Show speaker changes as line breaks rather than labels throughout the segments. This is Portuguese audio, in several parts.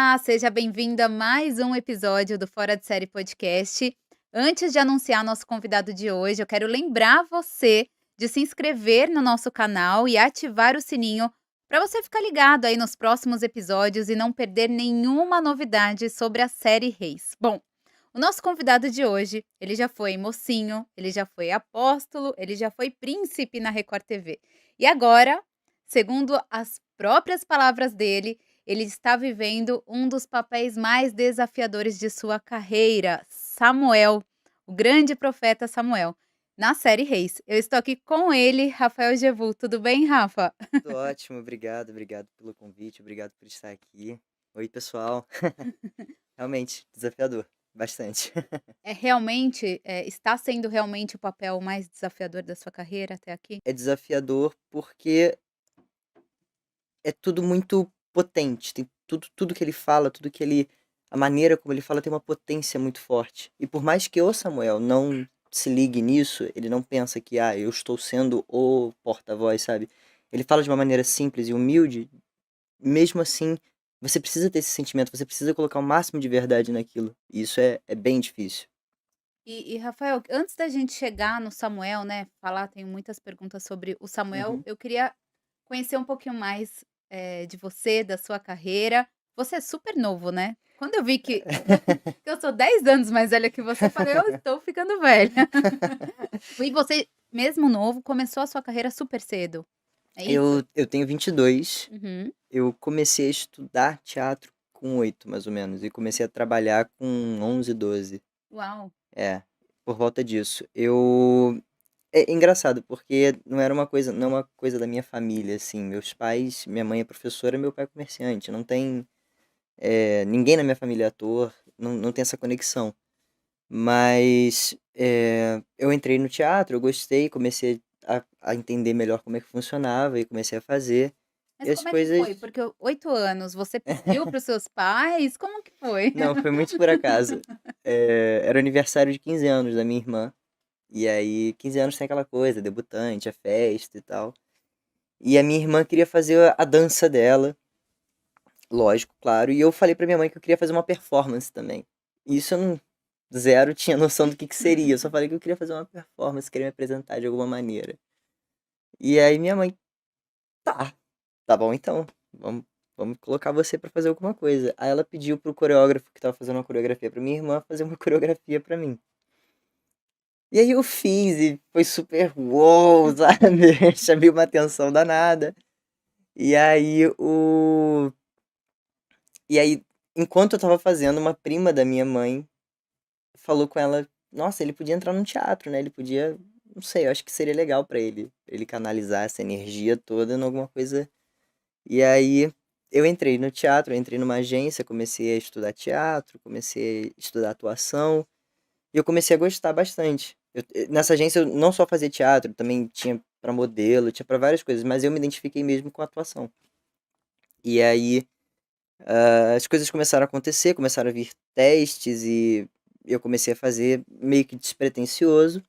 Olá, seja bem-vindo a mais um episódio do Fora de Série Podcast. Antes de anunciar nosso convidado de hoje, eu quero lembrar você de se inscrever no nosso canal e ativar o sininho para você ficar ligado aí nos próximos episódios e não perder nenhuma novidade sobre a série Reis. Bom, o nosso convidado de hoje, ele já foi mocinho, ele já foi apóstolo, ele já foi príncipe na Record TV. E agora, segundo as próprias palavras dele, ele está vivendo um dos papéis mais desafiadores de sua carreira, Samuel, o grande profeta Samuel, na série Reis. Eu estou aqui com ele, Rafael Jevu. Tudo bem, Rafa?
Tudo ótimo, obrigado pelo convite, obrigado por estar aqui. Oi, pessoal. Realmente, desafiador, bastante.
Está sendo realmente o papel mais desafiador da sua carreira até aqui?
É desafiador porque é tudo muito potente, tem tudo que ele fala, a maneira como ele fala tem uma potência muito forte. E por mais que o Samuel não se ligue nisso, ele não pensa que, eu estou sendo o porta-voz, sabe? Ele fala de uma maneira simples e humilde. Mesmo assim, você precisa ter esse sentimento, você precisa colocar o máximo de verdade naquilo. E isso é bem difícil.
Rafael, antes da gente chegar no Samuel, né, falar, tenho muitas perguntas sobre o Samuel,
Uhum.
eu queria conhecer um pouquinho mais, de você, da sua carreira. Você é super novo, né? Quando eu vi que que eu sou 10 anos mais velha que você, eu falei: "Eu estou ficando velha". E você, mesmo novo, começou a sua carreira super cedo, é isso?
Eu tenho 22,
Uhum.
eu comecei a estudar teatro com 8 mais ou menos, e comecei a trabalhar com 11, 12.
Uau!
É, por volta disso. É engraçado, porque não é uma coisa da minha família, assim, meus pais, minha mãe é professora, meu pai é comerciante, não tem, ninguém na minha família é ator, não tem essa conexão. Mas, eu entrei no teatro, eu gostei, comecei a entender melhor como é que funcionava e comecei a fazer,
Mas
e as
como é que foi?
coisas
Porque 8 anos, você pediu para os seus pais? Como que foi?
não, foi muito por acaso. Era o aniversário de 15 anos da minha irmã, e aí 15 anos tem aquela coisa, debutante, a festa e tal. E a minha irmã queria fazer a dança dela, lógico, claro, e eu falei pra minha mãe que eu queria fazer uma performance também. E isso eu não zero tinha noção do que seria, eu só falei que eu queria fazer uma performance, queria me apresentar de alguma maneira. E aí minha mãe: "Tá, tá bom então, vamos colocar você pra fazer alguma coisa". Aí ela pediu pro coreógrafo que estava fazendo uma coreografia pra minha irmã, fazer uma coreografia pra mim. E aí eu fiz e foi super uou, sabe, chamei uma atenção danada. E aí o e aí, enquanto eu estava fazendo, uma prima da minha mãe falou com ela: "Nossa, ele podia entrar no teatro, né, ele podia, não sei, eu acho que seria legal pra ele canalizar essa energia toda em alguma coisa". E aí eu entrei no teatro, eu entrei numa agência, comecei a estudar teatro, comecei a estudar atuação, e eu comecei a gostar bastante. Nessa agência eu não só fazia teatro, também tinha pra modelo, tinha pra várias coisas, mas eu me identifiquei mesmo com a atuação. E aí, as coisas começaram a acontecer, começaram a vir testes e eu comecei a fazer meio que despretensioso,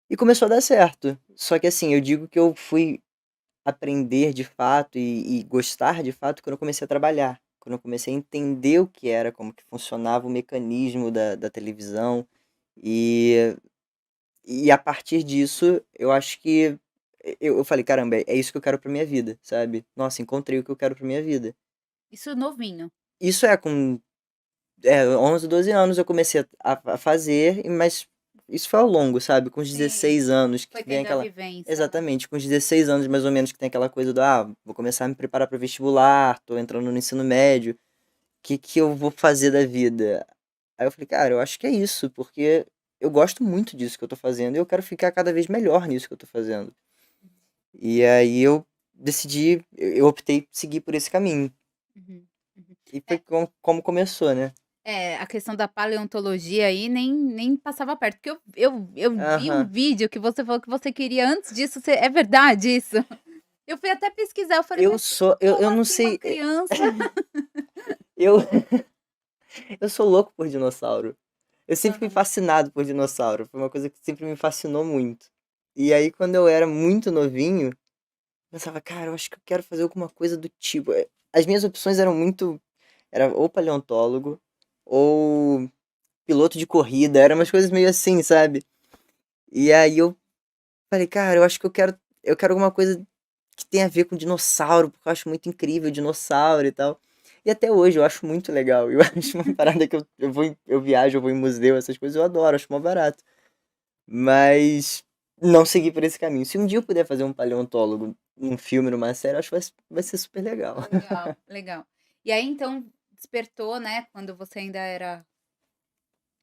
e começou a dar certo. Só que assim, eu digo que eu fui aprender de fato e gostar de fato quando eu comecei a trabalhar, quando eu comecei a entender o que era, como que funcionava o mecanismo da televisão, e e a partir disso eu acho que eu falei: "Caramba, é isso que eu quero pra minha vida", sabe. Nossa, encontrei o que eu quero pra minha vida.
Isso novinho.
Isso com 11, 12 anos eu comecei a fazer, mas isso foi ao longo, sabe, com os
Sim,
16 anos que
foi
vem
tendo a
aquela
vivência, né.
exatamente, com os 16 anos mais ou menos que tem aquela coisa do: vou começar a me preparar para o vestibular, tô entrando no ensino médio, o que eu vou fazer da vida?". Aí eu falei: "Cara, eu acho que é isso, porque eu gosto muito disso que eu tô fazendo e eu quero ficar cada vez melhor nisso que eu tô fazendo". E aí eu decidi, eu optei por seguir por esse caminho,
Uhum, uhum.
e foi
É,
como começou, né.
a questão da paleontologia aí nem passava perto, porque eu vi um
Aham.
vídeo que você falou que você queria antes disso, você é verdade isso? Eu fui até pesquisar, eu falei: "Mas
Eu
como
não
assim uma
sei,
criança?"
eu eu sou louco por dinossauro. Eu sempre fui
Aham.
fascinado por dinossauro, foi uma coisa que sempre me fascinou muito. E aí quando eu era muito novinho, eu pensava: "Cara, eu acho que eu quero fazer alguma coisa do tipo". As minhas opções eram muito era ou paleontólogo ou piloto de corrida, eram umas coisas meio assim, sabe? E aí eu falei, cara, eu acho que eu quero alguma coisa que tenha a ver com dinossauro, porque eu acho muito incrível dinossauro e tal. E até hoje eu acho muito legal. Eu acho uma parada que eu viajo, eu vou em museu, essas coisas, eu adoro, acho mó barato. Mas não segui por esse caminho. Se um dia eu puder fazer um paleontólogo num filme, numa série, eu acho que vai ser super legal.
Legal, legal. E aí então despertou, né, quando você ainda era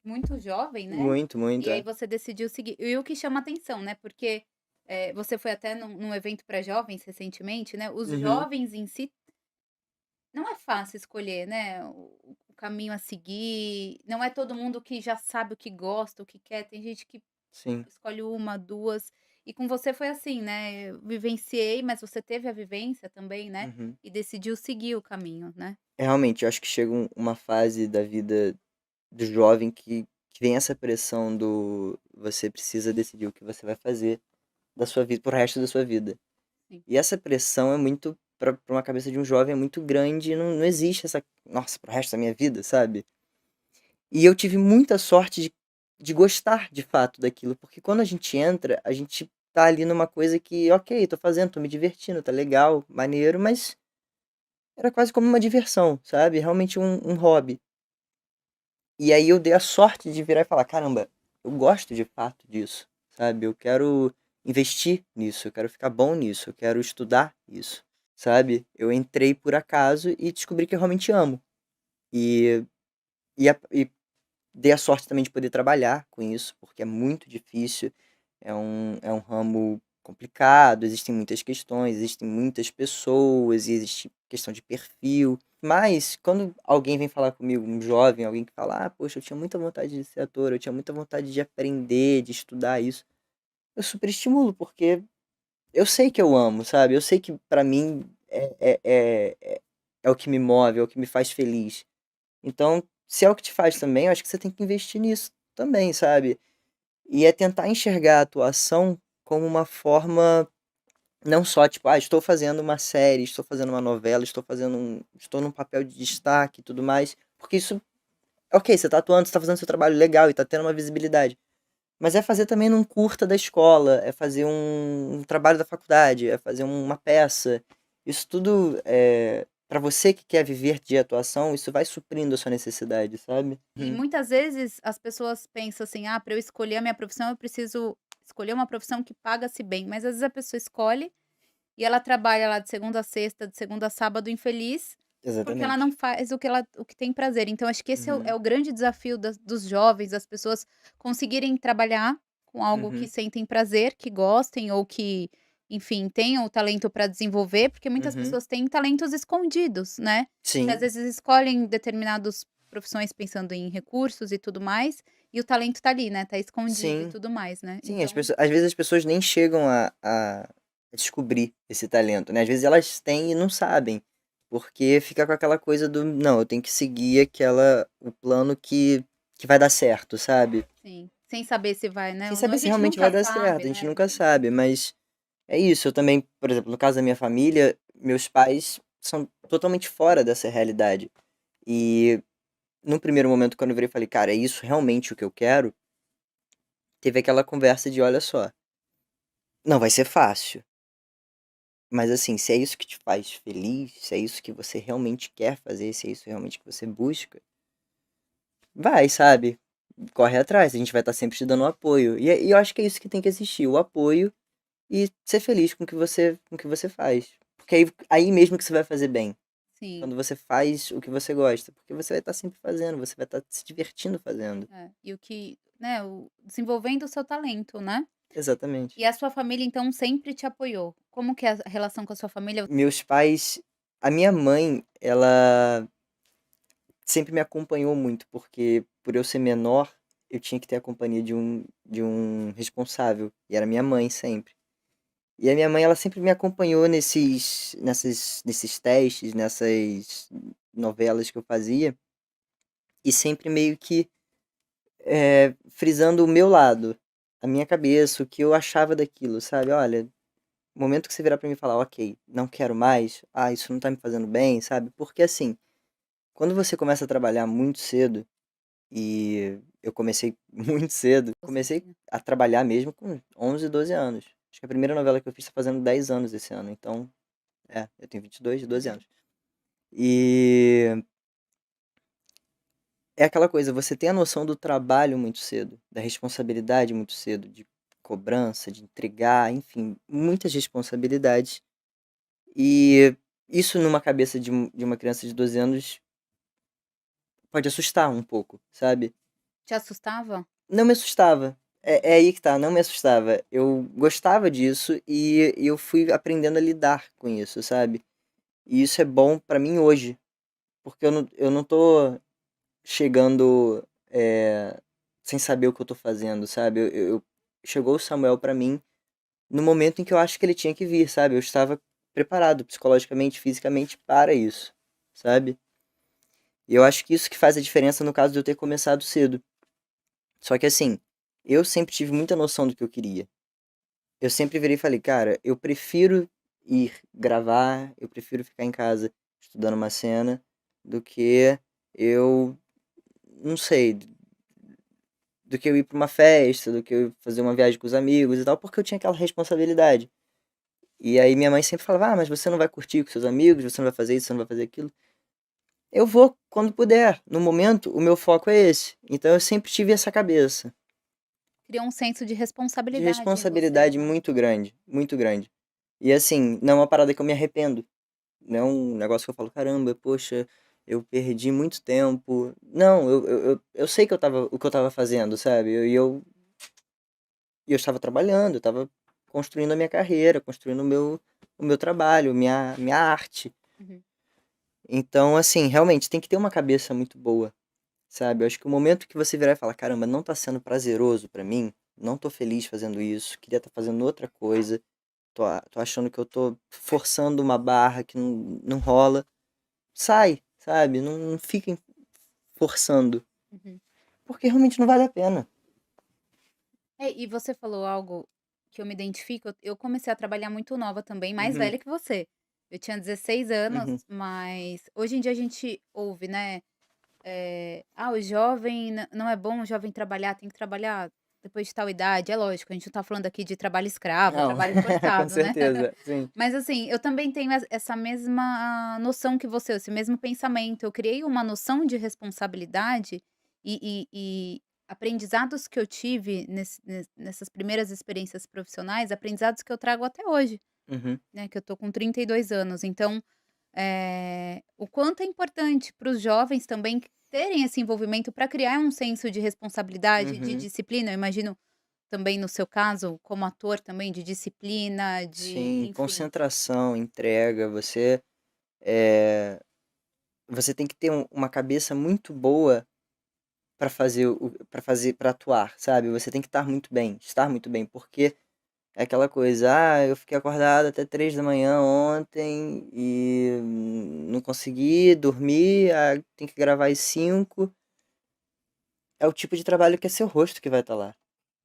muito jovem, né,
Muito, muito,
e aí
é.
você decidiu seguir. E o que chama atenção, né, porque, você foi até num evento para jovens recentemente, né, os
Uhum,
jovens em si não é fácil escolher, né, o caminho a seguir, não é todo mundo que já sabe o que gosta, o que quer, tem gente que
sim.
escolhe uma, 2, e com você foi assim, né, eu vivenciei, mas você teve a vivência também, né,
Uhum.
e decidiu seguir o caminho, né.
Realmente, eu acho que chega uma fase da vida do jovem que vem essa pressão do você precisa decidir o que você vai fazer da sua vida, pro resto da sua vida.
Sim.
E essa pressão é muito, pra uma cabeça de um jovem, é muito grande e não existe essa, nossa, pro resto da minha vida, sabe? E eu tive muita sorte de gostar de fato daquilo, porque quando a gente entra, a gente tá ali numa coisa que, ok, tô fazendo, tô me divertindo, tá legal, maneiro, mas era quase como uma diversão, sabe? Realmente um hobby. E aí eu dei a sorte de virar e falar: "Caramba, eu gosto de fato disso", sabe, eu quero investir nisso, eu quero ficar bom nisso, eu quero estudar isso, sabe. Eu entrei por acaso e descobri que eu realmente amo. E e dei a sorte também de poder trabalhar com isso, porque é muito difícil, é um ramo complicado, existem muitas questões, existem muitas pessoas, e existe questão de perfil. Mas quando alguém vem falar comigo, um jovem, alguém que fala: "Ah, poxa, eu tinha muita vontade de ser ator, eu tinha muita vontade de aprender, de estudar isso", eu super estimulo, porque eu sei que eu amo, sabe, eu sei que pra mim é o que me move, é o que me faz feliz. Então, se é o que te faz também, eu acho que você tem que investir nisso também, sabe. E é tentar enxergar a atuação como uma forma não só tipo: "Ah, estou fazendo uma série, estou fazendo uma novela, estou num papel de destaque e tudo mais", porque isso ok, você tá atuando, você tá fazendo seu trabalho legal e tá tendo uma visibilidade, mas é fazer também num curta da escola, é fazer um trabalho da faculdade, é fazer uma peça. Isso tudo, pra você que quer viver de atuação, isso vai suprindo a sua necessidade, sabe.
E
Uhum.
muitas vezes as pessoas pensam assim: "Ah, para eu escolher a minha profissão, eu preciso escolher uma profissão que paga-se bem", mas às vezes a pessoa escolhe e ela trabalha lá de segunda a sexta, de segunda a sábado infeliz, porque ela não
Exatamente.
faz o que tem prazer. Então acho que esse é o
Uhum.
grande desafio dos jovens, das pessoas conseguirem trabalhar com algo que
Uhum.
sentem prazer, que gostem ou que, enfim, tenham o talento para desenvolver, porque muitas
Uhum.
pessoas têm talentos escondidos, né, que às
Sim,
vezes escolhem determinadas profissões pensando em recursos e tudo mais, e o talento tá ali, né, tá escondido e
sim,
tudo mais, né.
sim,
Então
às vezes as pessoas nem chegam a descobrir esse talento, né, às vezes elas têm e não sabem, porque fica com aquela coisa do: "Não, eu tenho que seguir o plano que vai dar certo", sabe.
sim, sem saber se vai, né,
Sem
a
saber se
gente
realmente vai
nunca
dar
sabe,
certo, a gente
né.
nunca sabe, mas é isso, eu também, por exemplo, no caso da minha família, meus pais são totalmente fora dessa realidade. E, num primeiro momento, quando eu virei e falei: "Cara, é isso realmente o que eu quero?", teve aquela conversa de: "Olha só, não vai ser fácil, mas assim, se é isso que te faz feliz, se é isso que você realmente quer fazer, se é isso realmente que você busca, vai, sabe, corre atrás, a gente vai estar sempre te dando um apoio". E eu acho que é isso que tem que existir, o apoio e ser feliz com o que você faz. Porque aí mesmo que você vai fazer bem,
Sim,
quando você faz o que você gosta, porque você vai estar sempre fazendo, você vai estar se divertindo fazendo.
e o que, né, o desenvolvendo o seu talento, né.
Exatamente.
E a sua família então sempre te apoiou? Como que é a relação com a sua família?
Meus pais a minha mãe, ela sempre me acompanhou muito, porque por eu ser menor, eu tinha que ter a companhia de um responsável, e era minha mãe sempre. E a minha mãe, ela sempre me acompanhou nesses testes, nessas novelas que eu fazia, e sempre meio que, frisando o meu lado, a minha cabeça, o que eu achava daquilo, sabe. "Olha, no momento que você virar pra mim e falar: 'Ok, não quero mais. Ah, isso não tá me fazendo bem'", sabe. Porque assim, Quando você começa a trabalhar muito cedo, e eu comecei muito cedo,
Você
comecei
tinha.
a trabalhar mesmo com 11, 12 anos. Acho que a primeira novela que eu fiz tá fazendo 10 anos esse ano, então, eu tenho 22, de 12
Uhum.
anos. E é aquela coisa, você tem a noção do trabalho muito cedo, da responsabilidade muito cedo, de cobrança, de entregar, enfim, muitas responsabilidades. E isso numa cabeça de uma criança de 12 anos pode assustar um pouco, sabe?
Te assustava?
Não me assustava. É
Uhum.
aí que tá, não me assustava. Eu gostava disso e eu fui aprendendo a lidar com isso, sabe? E isso é bom pra mim hoje, porque eu não tô chegando sem saber o que eu tô fazendo, sabe? Chegou o Samuel pra mim no momento em que eu acho que ele tinha que vir, sabe? Eu estava preparado psicologicamente, fisicamente para isso, sabe? E eu acho que isso que faz a diferença no caso de eu ter começado cedo. Só que assim, eu sempre tive muita noção do que eu queria. Eu sempre virei e falei, cara, eu prefiro ir gravar, eu prefiro ficar em casa estudando uma cena do que eu, não sei, do que eu ir pra uma festa, do que eu fazer uma viagem com os amigos e tal, porque eu tinha aquela responsabilidade. E aí minha mãe sempre falava, mas você não vai curtir com seus amigos, você não vai fazer isso, você não vai fazer aquilo. Eu vou quando puder. No momento, o meu foco é esse. Então eu sempre tive essa cabeça
Criou um senso de
de
responsabilidade em você,
responsabilidade
né.
muito grande, muito grande. E assim, não é uma parada que eu me arrependo. Não é um negócio que eu falo, caramba, poxa, eu perdi muito tempo. Não, eu sei que o que eu tava fazendo, sabe? E eu estava trabalhando, eu estava construindo a minha carreira, construindo o meu trabalho, minha arte.
Uhum.
Então, assim, realmente tem que ter uma cabeça muito boa, sabe? Eu acho que o momento que você virar e falar, caramba, não tá sendo prazeroso pra mim, não tô feliz fazendo isso, queria estar fazendo outra coisa, tô achando que eu tô forçando uma barra que não rola, sai, sabe? Não fiquem forçando,
Uhum.
porque realmente não vale a pena.
É, e você falou algo que eu me identifico, eu comecei a trabalhar muito nova também, mais
Uhum,
velha que você. Eu tinha 16 anos,
uhum.
mas hoje em dia a gente ouve, né, o jovem não é bom o jovem trabalhar, tem que trabalhar depois de tal idade. É lógico, a gente não tá falando aqui de trabalho escravo,
Não,
trabalho
com
forçado, né.
certeza, sim.
Mas assim, eu também tenho essa mesma noção que você, esse mesmo pensamento. Eu criei uma noção de responsabilidade e aprendizados que eu tive nessas primeiras experiências profissionais, aprendizados que eu trago até hoje,
Uhum,
né, que eu tô com 32 anos. Então, o quanto é importante para os jovens também terem esse envolvimento para criar um senso de responsabilidade, de
uhum.
disciplina. Eu imagino também no seu caso, como ator também, de disciplina, de
Sim,
enfim.
concentração, entrega, eh, você tem que ter uma cabeça muito boa para atuar, sabe? Você tem que estar muito bem, porque é aquela coisa, eu fiquei acordado até 3 da manhã ontem e não consegui dormir, tem que gravar às 5. É o tipo de trabalho que é seu rosto que vai estar lá.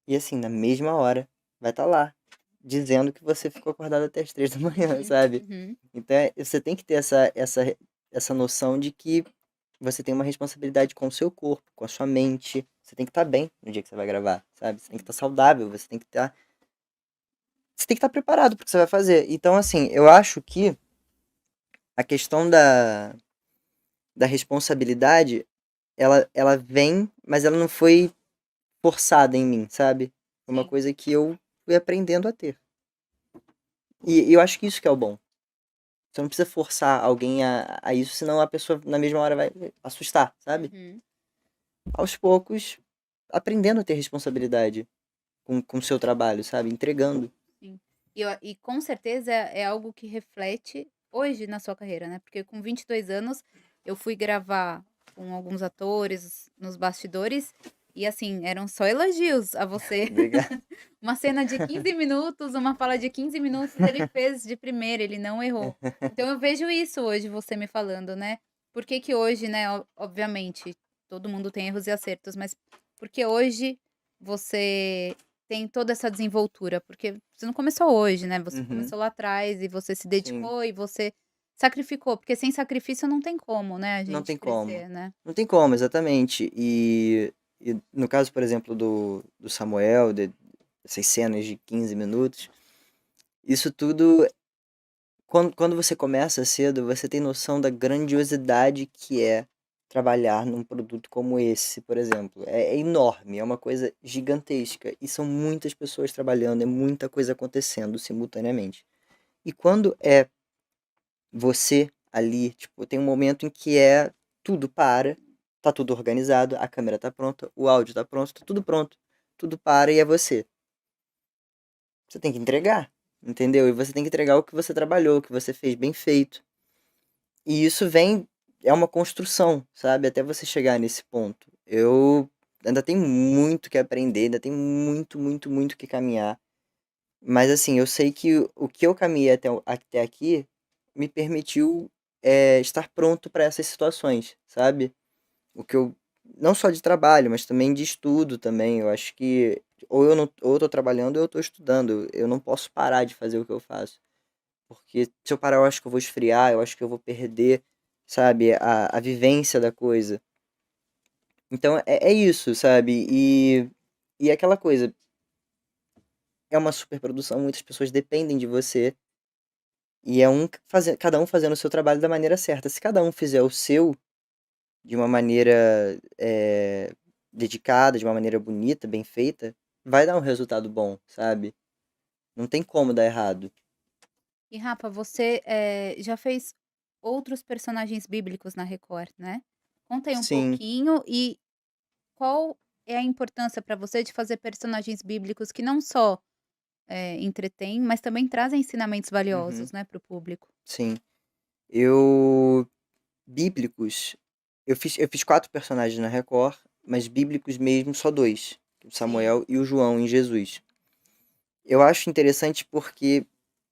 E assim, na mesma hora, vai estar lá, dizendo que você ficou acordado até as 3 da manhã,
Uhum,
sabe?
uhum.
Então você tem que ter essa noção de que você tem uma responsabilidade com o seu corpo, com a sua mente. Você tem que estar bem no dia que você vai gravar, sabe? Você tem que estar saudável, você tem que estar preparado para o que você vai fazer. Então, assim, eu acho que a questão da responsabilidade, ela vem, mas ela não foi forçada em mim, sabe? Foi uma
Sim.
coisa que eu fui aprendendo a ter. E eu acho que isso que é o bom. Você não precisa forçar alguém a isso, senão a pessoa na mesma hora vai assustar, sabe?
Uhum,
Aos poucos, aprendendo a ter responsabilidade com o seu trabalho, sabe? Entregando.
sim. E com certeza é algo que reflete hoje na sua carreira, né, porque com 22 anos eu fui gravar com alguns atores nos bastidores e, assim, eram só elogios a você.
Obrigado.
Uma cena de 15 minutos, uma fala de 15 minutos, ele fez de primeira, ele não errou. Então eu vejo isso hoje, você me falando, né. Por que que hoje, né, obviamente, todo mundo tem erros e acertos, mas porque hoje você tem toda essa desenvoltura? Porque você não começou hoje, né, você
Uhum,
começou lá atrás e você se
sim.
dedicou e você sacrificou, porque sem sacrifício não tem como, né, a
Não
gente
tem como.
crescer, né.
Não tem como, exatamente. E no caso, por exemplo, do Samuel, dessas cenas de 15 minutos, isso tudo, quando você começa cedo, você tem noção da grandiosidade que é trabalhar num produto como esse, por exemplo. É enorme, é uma coisa gigantesca. E são muitas pessoas trabalhando, é muita coisa acontecendo simultaneamente. E quando é você ali, tipo, tem um momento em que tudo para, tá tudo organizado, a câmera tá pronta, o áudio tá pronto, tá tudo pronto. Tudo para e é você. Você tem que entregar, entendeu? E você tem que entregar o que você trabalhou, o que você fez bem feito. E isso é uma construção, sabe? Até você chegar nesse ponto. Eu ainda tenho muito que aprender, ainda tenho muito, muito, muito que caminhar. Mas assim, eu sei que o que eu caminhei até aqui me permitiu estar pronto para essas situações, sabe? O que eu não só de trabalho, mas também de estudo também. Eu acho que ou eu não, ou eu tô trabalhando ou eu tô estudando. Eu não posso parar de fazer o que eu faço, porque se eu parar, eu acho que eu vou esfriar, eu acho que eu vou perder, sabe, a vivência da coisa. Então é isso, sabe? E é aquela coisa, é uma superprodução, muitas pessoas dependem de você. E é cada um fazendo o seu trabalho da maneira certa. Se cada um fizer o seu de uma maneira dedicada, de uma maneira bonita, bem feita, vai dar um resultado bom, sabe? Não tem como dar errado.
E Rafa, você, já fez outros personagens bíblicos na Record, né. Conta aí um
Sim.
pouquinho e qual é a importância para você de fazer personagens bíblicos que não só, entretêm, mas também trazem ensinamentos
Uhum.
valiosos, né, para o público?
Sim. Eu bíblicos, eu fiz 4 personagens na Record, mas bíblicos mesmo só 2, o
Sim,
Samuel e o João em Jesus. Eu acho interessante porque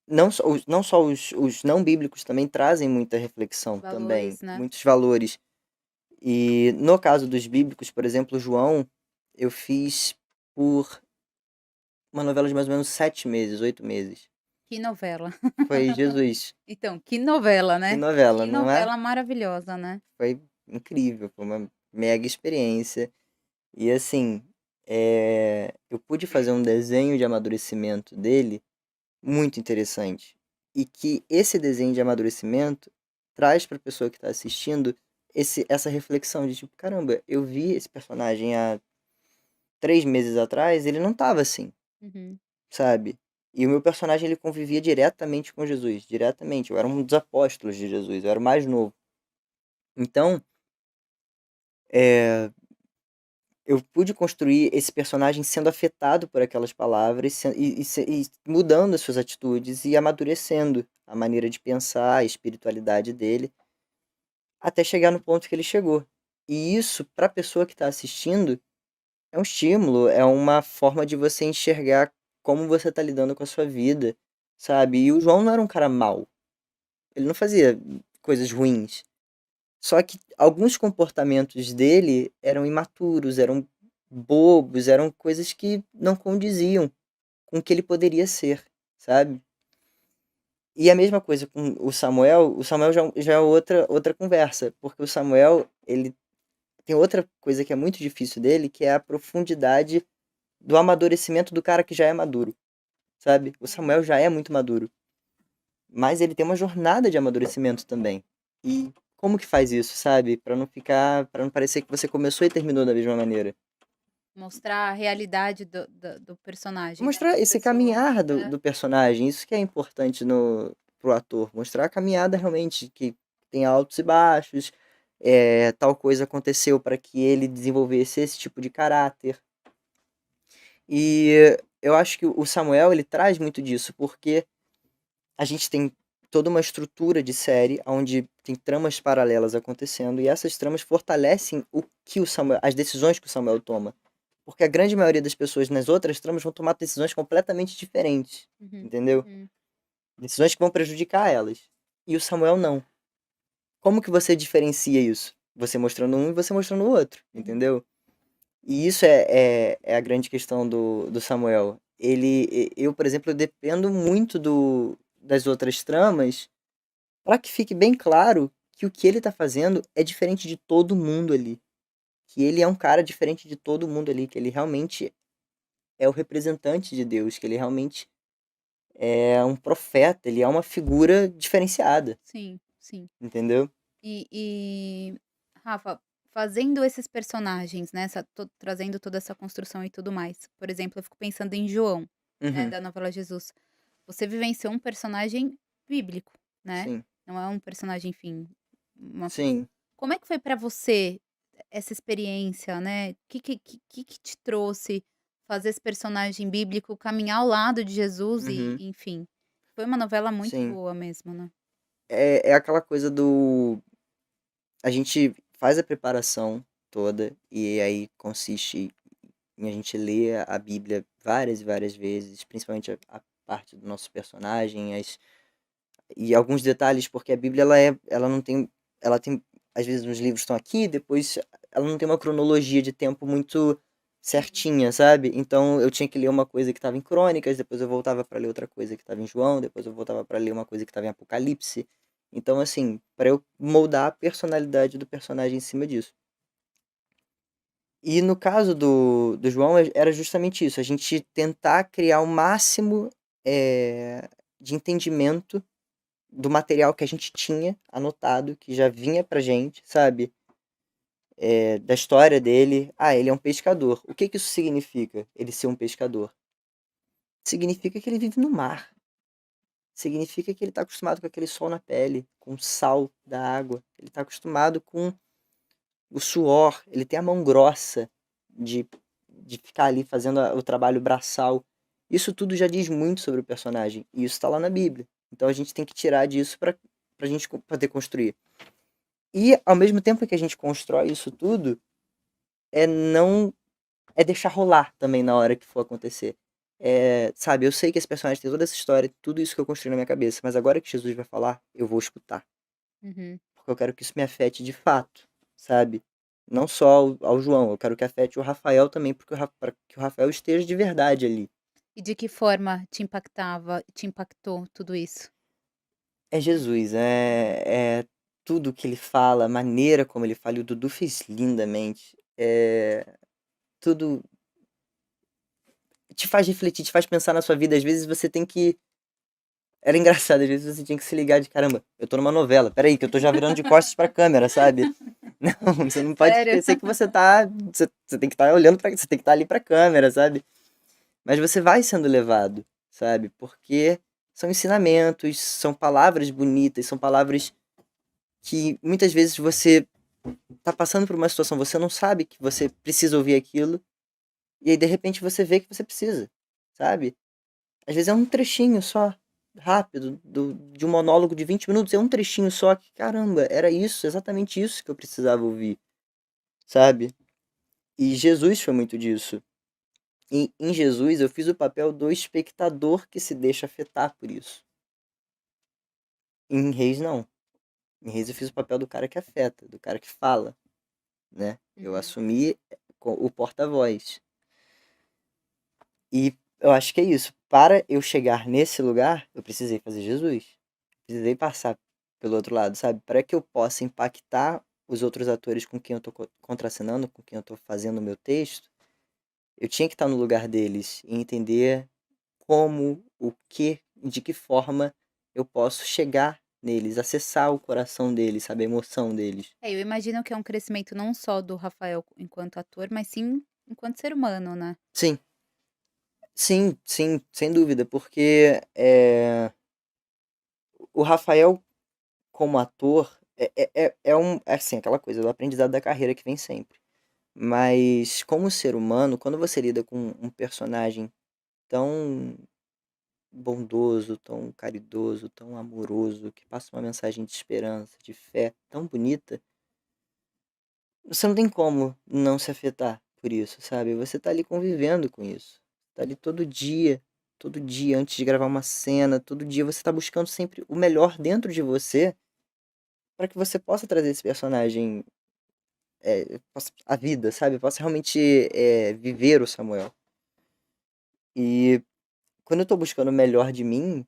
não só os não bíblicos também trazem muita reflexão também,
valores, né.
muitos valores. E no caso dos bíblicos, por exemplo, o João, eu fiz por uma novela de mais ou menos 7 meses, 8 meses.
Que novela.
Foi Jesus.
Então, que novela,
Que
né.
novela,
Que
não é?
novela maravilhosa, né.
Foi incrível, foi uma mega experiência. E assim, eu pude fazer um desenho de amadurecimento dele muito interessante. E que esse desenho de amadurecimento traz para a pessoa que está assistindo essa reflexão de tipo, caramba, eu vi esse personagem há 3 meses atrás, ele não tava assim,
Uhum.
sabe? E o meu personagem ele convivia diretamente com Jesus, diretamente. Eu era um dos apóstolos de Jesus, eu era o mais novo. Então, é, eu pude construir esse personagem sendo afetado por aquelas palavras e mudando as suas atitudes e amadurecendo a maneira de pensar, a espiritualidade dele, até chegar no ponto que ele chegou. E isso, para a pessoa que está assistindo, é um estímulo, é uma forma de você enxergar como você está lidando com a sua vida, sabe? E o João não era um cara mau, ele não fazia coisas ruins. Só que alguns comportamentos dele eram imaturos, eram bobos, eram coisas que não condiziam com o que ele poderia ser, sabe? E a mesma coisa com o Samuel já é outra conversa, porque o Samuel, ele tem outra coisa que é muito difícil dele, que é a profundidade do amadurecimento do cara que já é maduro, sabe? O
Sim.
Samuel já é muito maduro, mas ele tem uma jornada de amadurecimento também. E como que faz isso, sabe? Para não parecer que você começou e terminou da mesma maneira.
Mostrar a realidade do personagem, né,
Mostrar
da
esse
pessoa.
caminhar do,
É.
do personagem, isso que é importante pro ator, mostrar a caminhada realmente, que tem altos e baixos, tal coisa aconteceu para que ele desenvolvesse esse tipo de caráter. E eu acho que o Samuel, ele traz muito disso, porque a gente tem toda uma estrutura de série onde tem tramas paralelas acontecendo e essas tramas fortalecem as decisões que o Samuel toma. Porque a grande maioria das pessoas nas outras tramas vão tomar decisões completamente diferentes,
Uhum,
entendeu?
uhum.
Decisões que vão prejudicar elas. E o Samuel não. Como que você diferencia isso? Você mostrando um e você mostrando o outro,
Uhum.
entendeu? E isso é a grande questão do Samuel. Eu, por exemplo, eu dependo muito das outras tramas Pra que fique bem claro que o que ele tá fazendo é diferente de todo mundo ali. Que ele é um cara diferente de todo mundo ali, que ele realmente é o representante de Deus, que ele realmente é um profeta, ele é uma figura diferenciada,
Sim, sim.
entendeu?
E, Rafa, fazendo esses personagens, né, trazendo toda essa construção e tudo mais. Por exemplo, eu fico pensando em João, né,
Uhum,
da novela Jesus. Você vivenciou um personagem bíblico, né?
sim,
Não é um personagem, enfim, uma
sim,
como é que foi pra você essa experiência, né? Que te trouxe fazer esse personagem bíblico, caminhar ao lado de Jesus e,
uhum,
enfim, foi uma novela muito
sim.
boa mesmo, né?
É aquela coisa do a gente faz a preparação toda e aí consiste em a gente ler a Bíblia várias e várias vezes, principalmente a parte do nosso personagem, e alguns detalhes, porque a Bíblia ela tem, às vezes os livros estão aqui, depois ela não tem uma cronologia de tempo muito
Sim.
certinha, sabe? Então eu tinha que ler uma coisa que estava em Crônicas, depois eu voltava para ler outra coisa que estava em João, depois eu voltava para ler uma coisa que estava em Apocalipse. Então assim, para eu moldar a personalidade do personagem em cima disso. E no caso do João era justamente isso, a gente tentar criar o máximo de entendimento do material que a gente tinha anotado, que já vinha pra gente, sabe? Da história dele. Ah, ele é um pescador. O que que isso significa, ele ser um pescador? Significa que ele vive no mar. Significa que ele está acostumado com aquele sol na pele, com o sal da água. Ele está acostumado com o suor. Ele tem a mão grossa de, de ficar ali fazendo o trabalho braçal. Isso tudo já diz muito sobre o personagem. E isso está lá na Bíblia. Então a gente tem que tirar disso para a gente poder construir. E ao mesmo tempo que a gente constrói isso tudo, não é deixar rolar também na hora que for acontecer. Sabe, eu sei que esse personagem tem toda essa história, tudo isso que eu construí na minha cabeça, mas agora que Jesus vai falar, eu vou escutar,
Uhum.
porque eu quero que isso me afete de fato, sabe? Não só ao João, eu quero que afete o Rafael também, porque para que o Rafael esteja de verdade ali.
E de que forma te impactou tudo isso?
É Jesus, é tudo que ele fala, a maneira como ele fala, e o Dudu fez lindamente. Tudo te faz refletir, te faz pensar na sua vida. Às vezes você tem que. Era engraçado, às vezes você tinha que se ligar de caramba, eu tô numa novela, peraí, que eu tô já virando de costas pra câmera, sabe? Não, você não pode
Sério?
esquecer que você tá. Você tem que estar olhando pra. Você tem que estar ali pra câmera, sabe? Mas você vai sendo levado, sabe? Porque são ensinamentos, são palavras bonitas, são palavras que muitas vezes você tá passando por uma situação, você não sabe que você precisa ouvir aquilo, e aí de repente você vê que você precisa, sabe? Às vezes é um trechinho só, rápido, de um monólogo de 20 minutos, é um trechinho só que, caramba, era isso, exatamente isso que eu precisava ouvir, sabe? E Jesus foi muito disso. E em Jesus eu fiz o papel do espectador que se deixa afetar por isso. Em Reis não. Em Reis eu fiz o papel do cara que afeta, do cara que fala, né? Eu
Uhum.
assumi o porta-voz. E eu acho que é isso. Para eu chegar nesse lugar, eu precisei fazer Jesus. Precisei passar pelo outro lado, sabe? Para que eu possa impactar os outros atores com quem eu tô contracenando, com quem eu tô fazendo o meu texto, eu tinha que estar no lugar deles e entender como, o que, de que forma eu posso chegar neles, acessar o coração deles, sabe? A emoção deles.
É, eu imagino que é um crescimento não só do Rafael enquanto ator, mas sim enquanto ser humano, né?
Sim, sim, sim, sem dúvida, porque o Rafael como ator, é assim, aquela coisa do aprendizado da carreira que vem sempre. Mas como ser humano, quando você lida com um personagem tão bondoso, tão caridoso, tão amoroso, que passa uma mensagem de esperança, de fé tão bonita, você não tem como não se afetar por isso, sabe? Você tá ali convivendo com isso. Tá ali todo dia antes de gravar uma cena, todo dia você tá buscando sempre o melhor dentro de você para que você possa trazer esse personagem a vida, sabe? Possa realmente viver o Samuel. E quando eu tô buscando o melhor de mim,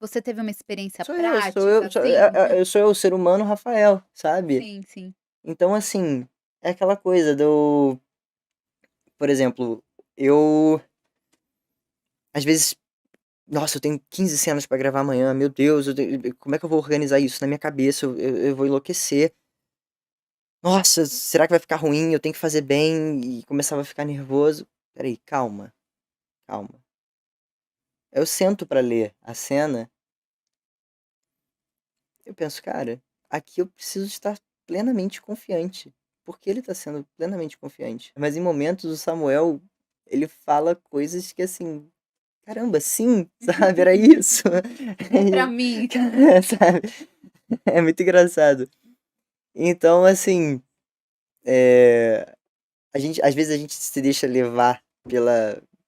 Você teve uma experiência
Sou eu, sou
prática,
eu,
assim?
eu sou eu, o ser humano Rafael, sabe?
Sim, sim.
Então, assim, é aquela coisa do, por exemplo, eu, às vezes, nossa, eu tenho 15 cenas pra gravar amanhã, meu Deus, como é que eu vou organizar isso na minha cabeça? Eu vou enlouquecer. Nossa, será que vai ficar ruim? Eu tenho que fazer bem e começava a ficar nervoso. Peraí, calma, calma. Eu sento pra ler a cena, eu penso, cara, aqui eu preciso estar plenamente confiante. Porque ele tá sendo plenamente confiante. Mas em momentos o Samuel, ele fala coisas que assim, caramba, sim, sabe? Era isso.
É pra mim.
Sabe? É muito engraçado. Então, assim, às vezes a gente se deixa levar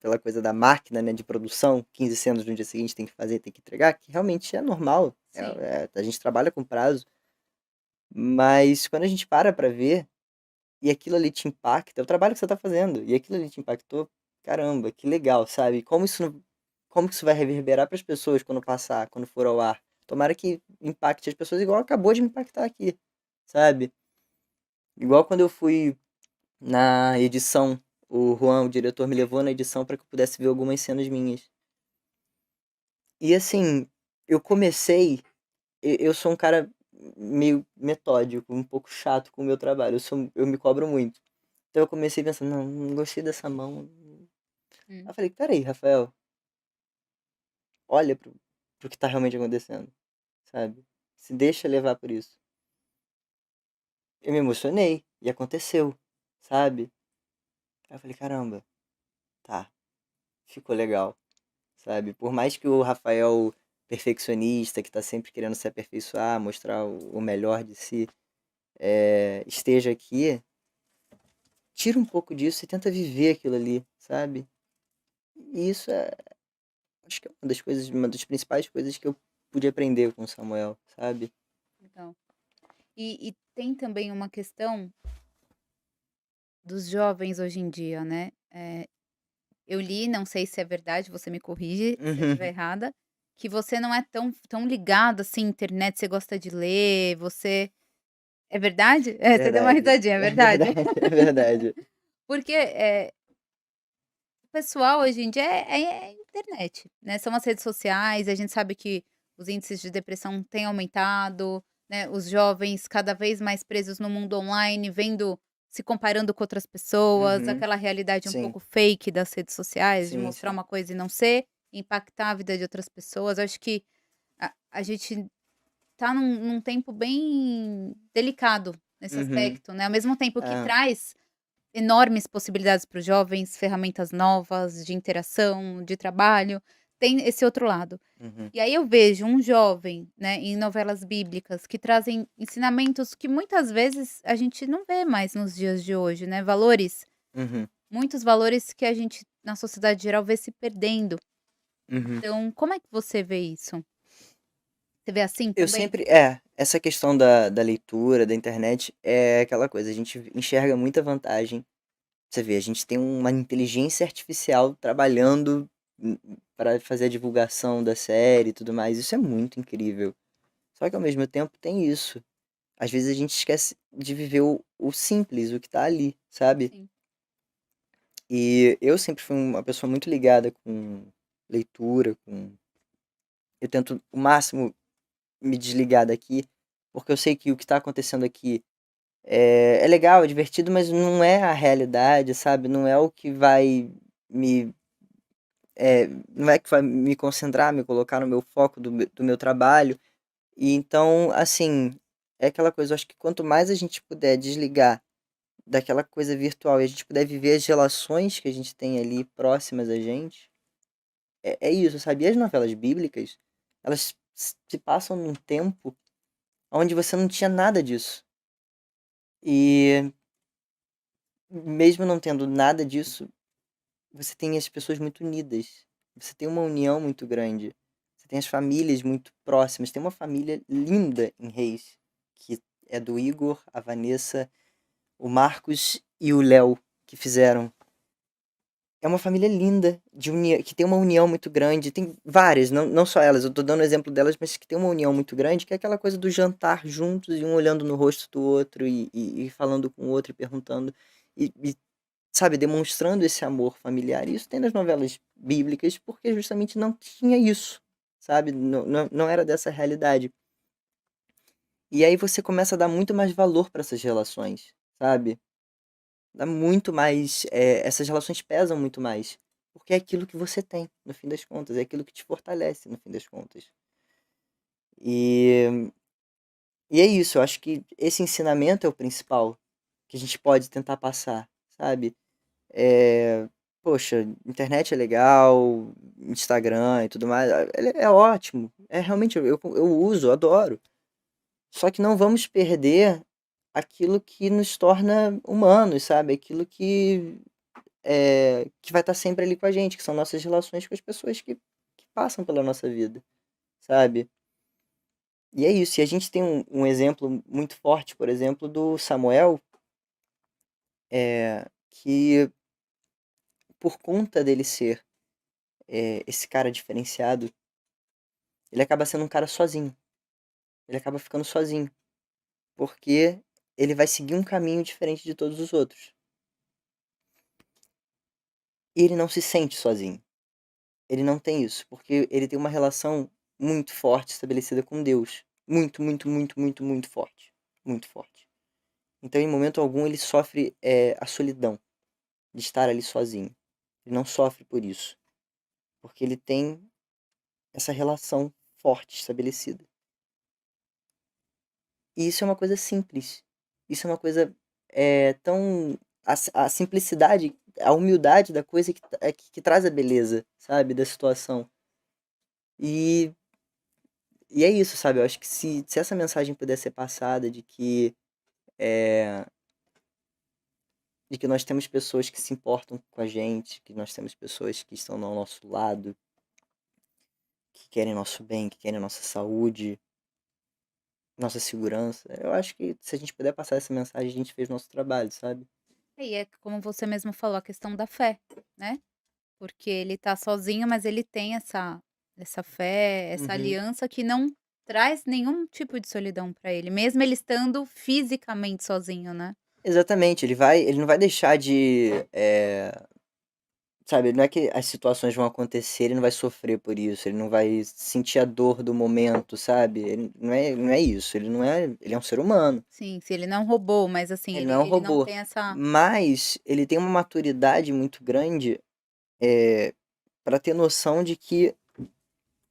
pela coisa da máquina, né, de produção, 15 cenas no dia seguinte tem que fazer, tem que entregar, que realmente é normal.
Sim.
A gente trabalha com prazo, mas quando a gente para pra ver e aquilo ali te impacta, é o trabalho que você tá fazendo, e aquilo ali te impactou, caramba, que legal, sabe? Como que isso vai reverberar para as pessoas quando passar, quando for ao ar? Tomara que impacte as pessoas igual acabou de me impactar aqui, sabe? Igual quando eu fui na edição, o Juan, o diretor, me levou na edição para que eu pudesse ver algumas cenas minhas. E assim, eu comecei, eu sou um cara meio metódico, um pouco chato com o meu trabalho, eu me cobro muito. Então eu comecei pensando, não, não gostei dessa mão. Aí
Hum.
eu falei, peraí, Rafael, olha pro que tá realmente acontecendo, sabe? Se deixa levar por isso. Eu me emocionei e aconteceu, sabe? Aí eu falei, caramba, tá, ficou legal, sabe? Por mais que o Rafael perfeccionista, que tá sempre querendo se aperfeiçoar, mostrar o melhor de si, esteja aqui, tira um pouco disso e tenta viver aquilo ali, sabe? E isso acho que é uma das principais coisas que eu pude aprender com o Samuel, sabe?
Legal. E tem também uma questão dos jovens hoje em dia, né, eu li, não sei se é verdade, você me corrige se eu estiver
Uhum.
errada, que você não é tão ligado, assim, em internet, você gosta de ler, você é verdade? É, você deu uma
Verdade.
risadinha, é
É
verdade?
verdade, é verdade.
Porque, o pessoal hoje em dia é internet, né, são as redes sociais, a gente sabe que os índices de depressão têm aumentado, né, os jovens cada vez mais presos no mundo online, vendo se comparando com outras pessoas,
Uhum.
aquela realidade um
Sim,
pouco fake das redes sociais, de
sim,
mostrar
sim.
uma coisa e não ser, impactar a vida de outras pessoas. Eu acho que a gente tá num tempo bem delicado nesse
Uhum.
aspecto, né, ao mesmo tempo que
É.
traz enormes possibilidades para os jovens, ferramentas novas de interação, de trabalho, tem esse outro lado.
Uhum.
E aí eu vejo um jovem, né, em novelas bíblicas que trazem ensinamentos que muitas vezes a gente não vê mais nos dias de hoje, né, valores,
Uhum.
muitos valores que a gente na sociedade geral vê se perdendo.
Uhum.
Então, como é que você vê isso? Você vê assim
Eu
também?
sempre essa questão da leitura, da internet, é aquela coisa, a gente enxerga muita vantagem. Você vê, a gente tem uma inteligência artificial trabalhando para fazer a divulgação da série e tudo mais, isso é muito incrível. Só que ao mesmo tempo tem isso. Às vezes a gente esquece de viver o simples, o que tá ali, sabe?
Sim.
E eu sempre fui uma pessoa muito ligada com leitura, com eu tento o máximo me desligar daqui, porque eu sei que o que tá acontecendo aqui é legal, é divertido, mas não é a realidade, sabe? Não é o que vai me não é que vai me concentrar, me colocar no meu foco do meu trabalho. E então, assim, é aquela coisa, eu acho que quanto mais a gente puder desligar daquela coisa virtual e a gente puder viver as relações que a gente tem ali próximas a gente, é isso, sabe? E as novelas bíblicas, elas se passam num tempo onde você não tinha nada disso. E mesmo não tendo nada disso, você tem as pessoas muito unidas. Você tem uma união muito grande. Você tem as famílias muito próximas. Tem uma família linda em Reis, que é do Igor, a Vanessa, o Marcos e o Léo, que fizeram. é uma família linda, que tem uma união muito grande. Tem várias, não só elas, eu tô dando exemplo delas, mas que tem uma união muito grande, que é aquela coisa do jantar juntos e um olhando no rosto do outro e falando com o outro e perguntando. E, sabe, demonstrando esse amor familiar. E isso tem nas novelas bíblicas, porque justamente não tinha isso, sabe? Não era dessa realidade. E aí você começa a dar muito mais valor para essas relações, sabe? Dá muito mais. Essas relações pesam muito mais. Porque é aquilo que você tem, no fim das contas. É aquilo que te fortalece, no fim das contas. E, e é isso, eu acho que esse ensinamento é o principal que a gente pode tentar passar, sabe? É, poxa, internet é legal, Instagram e tudo mais, é ótimo. É realmente, eu uso, adoro. Só que não vamos perder aquilo que nos torna humanos, sabe? Aquilo que vai estar sempre ali com a gente, que são nossas relações com as pessoas que passam pela nossa vida, sabe? E é isso. E a gente tem um exemplo muito forte, por exemplo, do Samuel, que por conta dele ser esse cara diferenciado, ele acaba sendo um cara sozinho. Ele acaba ficando sozinho, porque ele vai seguir um caminho diferente de todos os outros. E ele não se sente sozinho. Ele não tem isso, porque ele tem uma relação muito forte estabelecida com Deus. Muito, muito, muito, muito, muito forte. Muito forte. Então, em momento algum, ele sofre a solidão de estar ali sozinho. Ele não sofre por isso, porque ele tem essa relação forte estabelecida. E isso é uma coisa simples. Isso é uma coisa tão. A simplicidade, a humildade da coisa que traz a beleza, sabe? Da situação. E E é isso, sabe? Eu acho que se essa mensagem puder ser passada é, de que nós temos pessoas que se importam com a gente, que nós temos pessoas que estão ao nosso lado, que querem nosso bem, que querem nossa saúde, nossa segurança, eu acho que se a gente puder passar essa mensagem, a gente fez nosso trabalho, sabe?
E é como você mesmo falou, a questão da fé, né, porque ele tá sozinho, mas ele tem essa fé, essa
Uhum.
aliança que não traz nenhum tipo de solidão pra ele, mesmo ele estando fisicamente sozinho, né.
Exatamente, ele não vai deixar sabe, não é que as situações vão acontecer, ele não vai sofrer por isso, ele não vai sentir a dor do momento, sabe? Ele não é isso, ele é um ser humano,
Sim, se ele não roubou, mas assim,
ele
ele
não é um
ele não
robô,
tem essa
mas ele tem uma maturidade muito grande, eh, para ter noção de que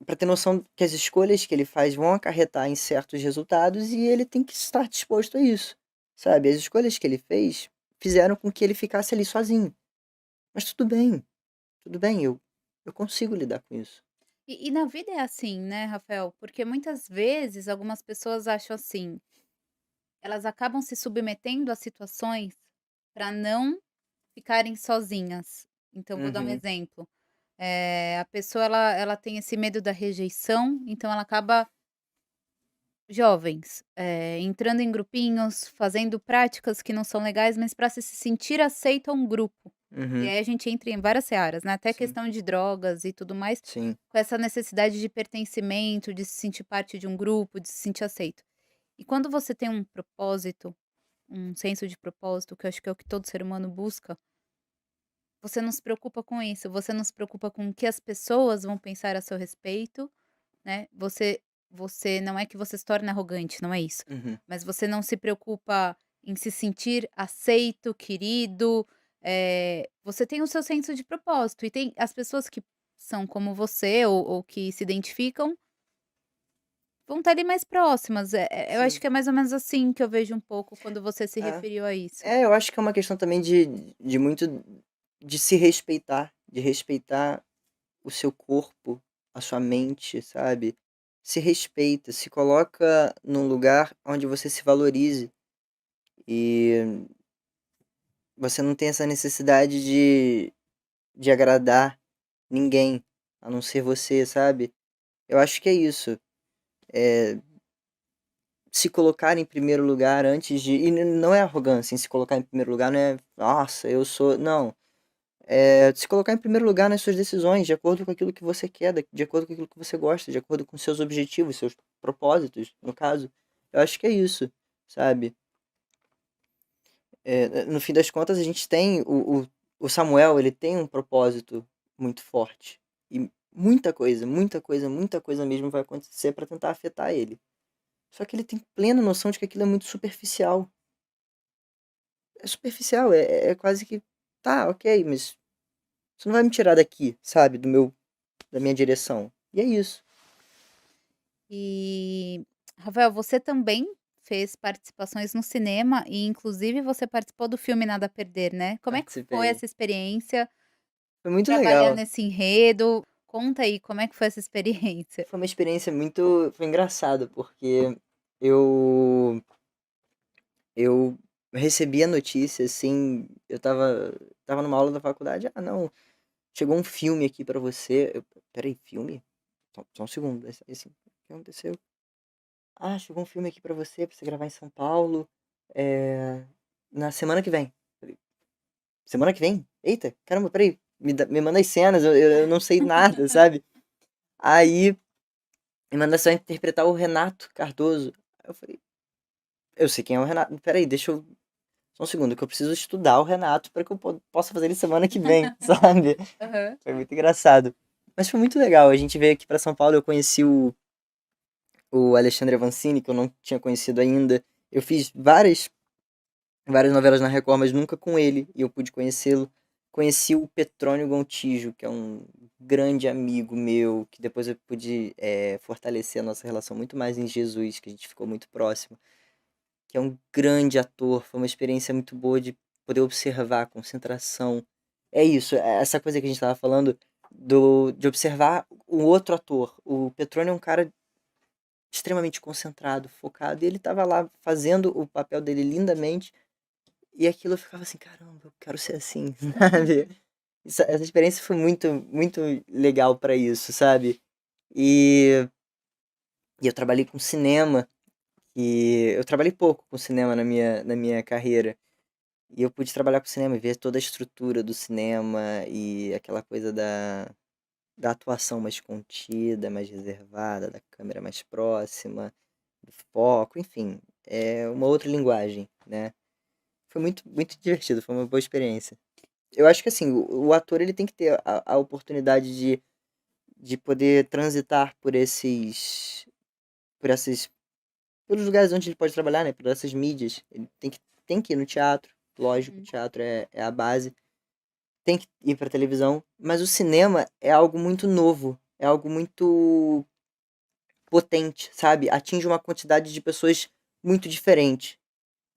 para ter noção que as escolhas que ele faz vão acarretar em certos resultados e ele tem que estar disposto a isso, sabe? As escolhas que ele fez fizeram com que ele ficasse ali sozinho, mas tudo bem, eu consigo lidar com isso.
e na vida é assim, né, Rafael, porque muitas vezes algumas pessoas acham assim, elas acabam se submetendo a situações para não ficarem sozinhas. Então vou dar um
Uhum,
exemplo, a pessoa ela tem esse medo da rejeição, então ela acaba jovens, entrando em grupinhos, fazendo práticas que não são legais, mas para se sentir aceito a um grupo. E
uhum,
aí a gente entra em várias searas, né, até
sim,
questão de drogas e tudo mais,
sim,
com essa necessidade de pertencimento, de se sentir parte de um grupo, de se sentir aceito. E quando você tem um propósito, um senso de propósito, que eu acho que é o que todo ser humano busca, você não se preocupa com isso, você não se preocupa com o que as pessoas vão pensar a seu respeito, né, você não é que você se torne arrogante, não é isso,
uhum.
mas você não se preocupa em se sentir aceito, querido, você tem o seu senso de propósito e tem as pessoas que são como você ou que se identificam, vão estar ali mais próximas, eu acho
Sim.
que é mais ou menos assim que eu vejo um pouco quando você se
É.
referiu a isso.
Eu acho que é uma questão também de muito de se respeitar, de respeitar o seu corpo, a sua mente, sabe? Se respeita, se coloca num lugar onde você se valorize e você não tem essa necessidade de agradar ninguém, a não ser você, sabe? Eu acho que é isso. É, se colocar em primeiro lugar antes de. E não é arrogância em se colocar em primeiro lugar, não é. Nossa, eu sou. Não. Se colocar em primeiro lugar nas suas decisões, de acordo com aquilo que você quer, de acordo com aquilo que você gosta, de acordo com seus objetivos, seus propósitos, no caso. Eu acho que é isso, sabe? No fim das contas, a gente tem o Samuel, ele tem um propósito muito forte. E muita coisa, muita coisa mesmo vai acontecer para tentar afetar ele. Só que ele tem plena noção de que aquilo é muito superficial. É superficial, é quase que, tá, ok, mas você não vai me tirar daqui, sabe, da minha direção. E é isso.
E, Rafael, você também fez participações no cinema e inclusive você participou do filme Nada a Perder, né. Como é que foi
Participei.
essa experiência,
Foi muito
trabalhar
legal.
nesse enredo? Conta aí, como é que foi essa experiência?
Foi uma experiência muito. Foi engraçado, porque eu. Eu recebi a notícia, assim. Tava numa aula da faculdade. Ah, não. Chegou um filme aqui pra você. Peraí, filme? Só um segundo. O que aconteceu? Ah, chegou um filme aqui pra você gravar em São Paulo. É, na semana que vem. Falei, semana que vem? Eita, caramba, peraí. Me manda as cenas, eu não sei nada, sabe? Aí, me manda só interpretar o Renato Cardoso. Aí eu falei, eu sei quem é o Renato. Peraí, deixa eu. Só um segundo, que eu preciso estudar o Renato pra que eu possa fazer ele semana que vem, sabe?
Aham.
Foi muito engraçado. Mas foi muito legal. A gente veio aqui pra São Paulo, eu conheci o Alexandre Avancini, que eu não tinha conhecido ainda. Eu fiz várias novelas na Record, mas nunca com ele, e eu pude conhecê-lo. Conheci o Petrônio Gontijo, que é um grande amigo meu, que depois eu pude fortalecer a nossa relação muito mais em Jesus, que a gente ficou muito próximo, que é um grande ator. Foi uma experiência muito boa de poder observar a concentração. É isso, essa coisa que a gente estava falando de observar o outro ator. O Petrônio é um cara extremamente concentrado, focado, e ele estava lá fazendo o papel dele lindamente, e aquilo eu ficava assim, caramba, eu quero ser assim, sabe? Essa experiência foi muito, muito legal pra isso, sabe? E, e eu trabalhei com cinema, e eu trabalhei pouco com cinema na minha carreira. E eu pude trabalhar com cinema e ver toda a estrutura do cinema e aquela coisa da atuação mais contida, mais reservada, da câmera mais próxima, do foco, enfim, é uma outra linguagem, né? Foi muito, muito divertido, foi uma boa experiência. Eu acho que assim, o ator ele tem que ter a oportunidade de poder transitar por esses, pelos lugares onde ele pode trabalhar, né? Por essas mídias. Ele tem que ir no teatro, lógico, o
Uhum.
teatro é a base. Tem que ir pra televisão, mas o cinema é algo muito novo, é algo muito potente, sabe? Atinge uma quantidade de pessoas muito diferente.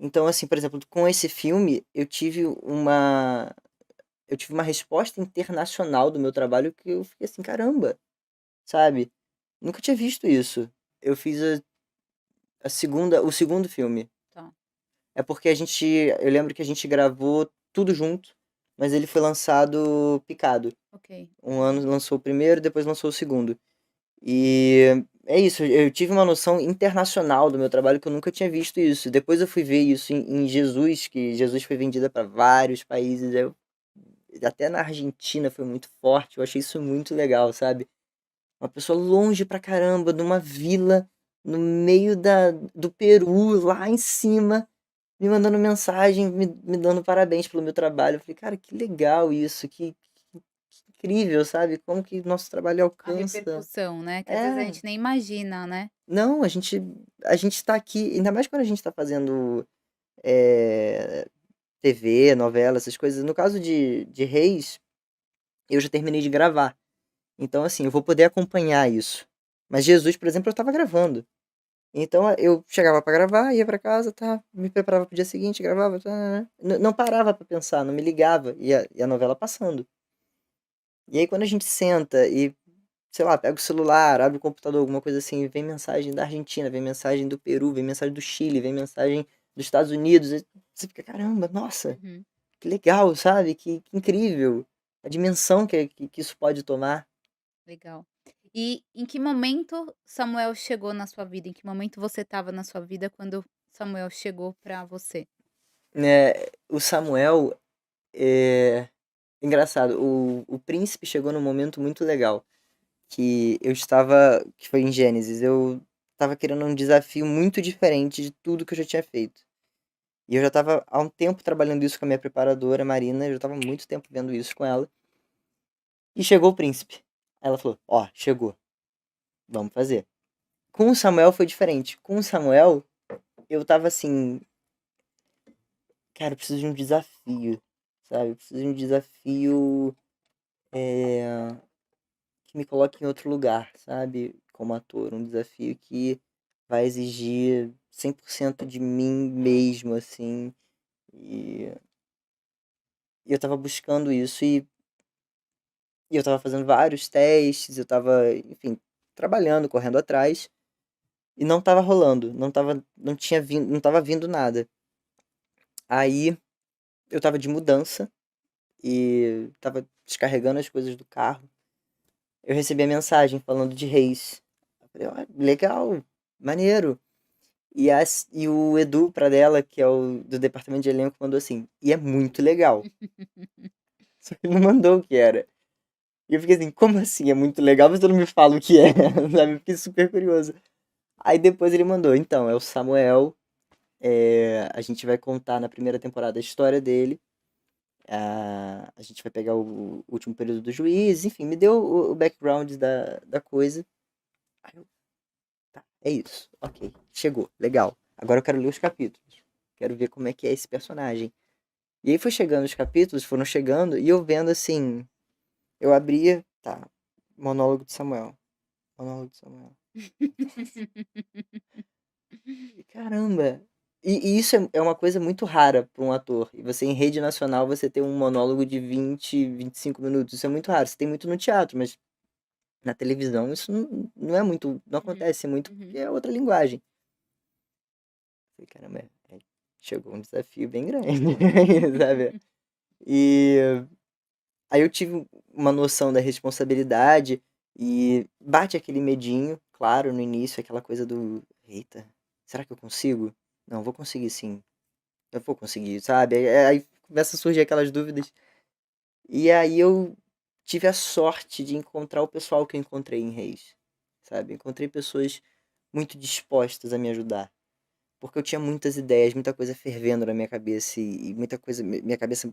Então, assim, por exemplo, com esse filme, eu tive uma resposta internacional do meu trabalho que eu fiquei assim, caramba, sabe? Nunca tinha visto isso. Eu fiz o segundo filme.
Tá,
É porque eu lembro que a gente gravou tudo junto, mas ele foi lançado picado.
ok.
Um ano lançou o primeiro, depois lançou o segundo. E é isso, eu tive uma noção internacional do meu trabalho que eu nunca tinha visto isso. Depois eu fui ver isso em Jesus, que Jesus foi vendida para vários países. Até na Argentina foi muito forte. Eu achei isso muito legal, sabe? Uma pessoa longe pra caramba, numa vila, no meio do Peru, lá em cima, me mandando mensagem, me dando parabéns pelo meu trabalho. Eu falei, cara, que legal isso, que incrível, sabe? Como que nosso trabalho
A
alcança.
repercussão, né, que às vezes a
É,
gente nem imagina, né.
não, a gente tá aqui, ainda mais quando a gente tá fazendo é, TV, novela, essas coisas. No caso de Reis, eu já terminei de gravar. Então, assim, eu vou poder acompanhar isso. Mas Jesus, por exemplo, eu tava gravando. Então eu chegava pra gravar, ia pra casa, tá, me preparava pro dia seguinte, gravava, tá, não parava pra pensar, não me ligava, e a novela passando. E aí quando a gente senta e, sei lá, pega o celular, abre o computador, alguma coisa assim, vem mensagem da Argentina, vem mensagem do Peru, vem mensagem do Chile, vem mensagem dos Estados Unidos, e você fica, caramba, nossa,
Uhum,
que legal, sabe? Que incrível. A dimensão que isso pode tomar.
legal. E em que momento Samuel chegou na sua vida? Em que momento você estava na sua vida quando Samuel chegou pra você?
O Samuel, é, engraçado, o príncipe chegou num momento muito legal, que eu estava, que foi em Gênesis, eu estava querendo um desafio muito diferente de tudo que eu já tinha feito. E eu já estava há um tempo trabalhando isso com a minha preparadora, Marina, eu já estava há muito tempo vendo isso com ela. E chegou o príncipe. Aí ela falou: Ó, chegou, vamos fazer. Com o Samuel foi diferente. Com o Samuel, eu tava assim, cara, eu preciso de um desafio, sabe? Eu preciso de um desafio é, que me coloque em outro lugar, sabe? Como ator. Um desafio que vai exigir 100% de mim mesmo, assim. E, e eu tava buscando isso e eu tava fazendo vários testes, eu tava, enfim, trabalhando, correndo atrás. E não tava rolando, não tinha vindo, não tava vindo nada. Aí eu tava de mudança e tava descarregando as coisas do carro. Eu recebi a mensagem falando de Reis. Eu falei, ó, legal, maneiro. E o Edu pra dela, que é o do departamento de elenco, mandou assim, e é muito legal. Só que ele não mandou o que era. E eu fiquei assim, como assim? É muito legal, mas tu não me fala o que é, sabe? Eu fiquei super curioso. Aí depois ele mandou, então, é o Samuel. A gente vai contar na primeira temporada a história dele. A gente vai pegar o último período do juiz, enfim, me deu o background da coisa. Aí eu, tá, é isso, ok, chegou, legal. Agora eu quero ler os capítulos. Quero ver como é que é esse personagem. E aí foi chegando os capítulos, foram chegando, e eu vendo assim, eu abria, tá, monólogo de Samuel. Monólogo de Samuel. E, caramba! E isso é uma coisa muito rara para um ator. E você, em rede nacional, você tem um monólogo de 20, 25 minutos. Isso é muito raro. Você tem muito no teatro, mas na televisão isso não é muito. Não
Uhum,
acontece muito
uhum.
porque é outra linguagem. Falei, caramba, chegou um desafio bem grande, sabe? E aí eu tive uma noção da responsabilidade e bate aquele medinho, claro, no início, aquela coisa do: eita, será que eu consigo? Não, vou conseguir sim. Eu vou conseguir, sabe? Aí começa a surgir aquelas dúvidas. E aí eu tive a sorte de encontrar o pessoal que eu encontrei em Reis, sabe? Encontrei pessoas muito dispostas a me ajudar. Porque eu tinha muitas ideias, muita coisa fervendo na minha cabeça e muita coisa, minha cabeça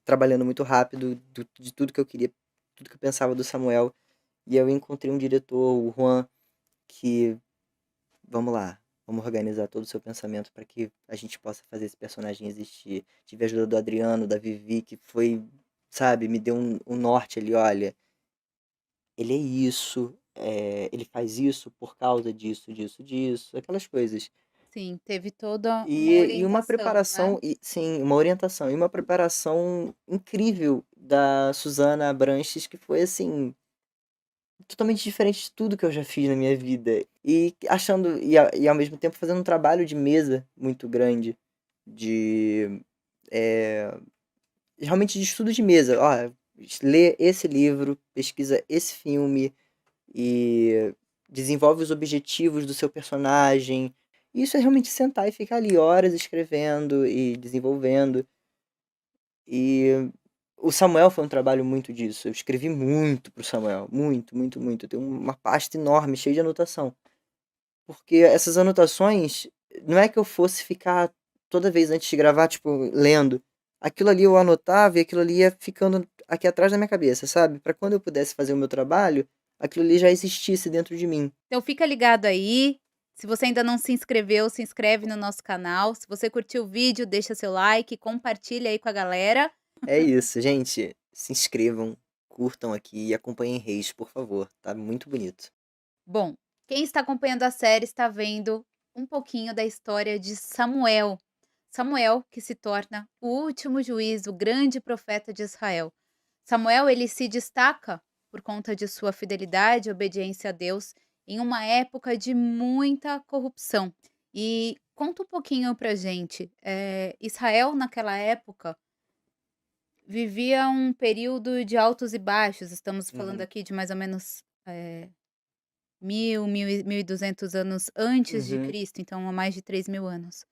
trabalhando muito rápido de tudo que eu queria, tudo que eu pensava do Samuel. E eu encontrei um diretor, o Juan, que, vamos lá, vamos organizar todo o seu pensamento para que a gente possa fazer esse personagem existir. Tive a ajuda do Adriano, da Vivi, que foi, sabe, me deu um norte ali, olha, ele é isso, ele faz isso por causa disso, disso, disso, aquelas coisas.
Sim, teve toda uma
E uma
orientação, né?
preparação, e, sim, uma orientação, e uma preparação incrível da Suzana Abranches, que foi assim, totalmente diferente de tudo que eu já fiz na minha vida. E achando, e ao mesmo tempo fazendo um trabalho de mesa muito grande, de. é, realmente de estudo de mesa. Ó, lê esse livro, pesquisa esse filme e desenvolve os objetivos do seu personagem. Isso é realmente sentar e ficar ali horas escrevendo e desenvolvendo. E o Samuel foi um trabalho muito disso. Eu escrevi muito pro Samuel. Muito, muito, muito. Eu tenho uma pasta enorme, cheia de anotação. Porque essas anotações, não é que eu fosse ficar toda vez antes de gravar, tipo, lendo. Aquilo ali eu anotava e aquilo ali ia ficando aqui atrás da minha cabeça, sabe? Pra quando eu pudesse fazer o meu trabalho, aquilo ali já existisse dentro de mim.
Então fica ligado aí. Se você ainda não se inscreveu, se inscreve no nosso canal. Se você curtiu o vídeo, deixa seu like, compartilha aí com a galera.
É isso, gente. Se inscrevam, curtam aqui e acompanhem Reis, por favor. Tá muito bonito.
Bom, quem está acompanhando a série está vendo um pouquinho da história de Samuel. Samuel, que se torna o último juiz, o grande profeta de Israel. Samuel, ele se destaca por conta de sua fidelidade e obediência a Deus em uma época de muita corrupção. E conta um pouquinho pra gente, Israel naquela época vivia um período de altos e baixos, estamos falando
Uhum.
aqui de mais ou menos, 1.200 anos antes de
Uhum.
Cristo, então há mais de 3.000 anos.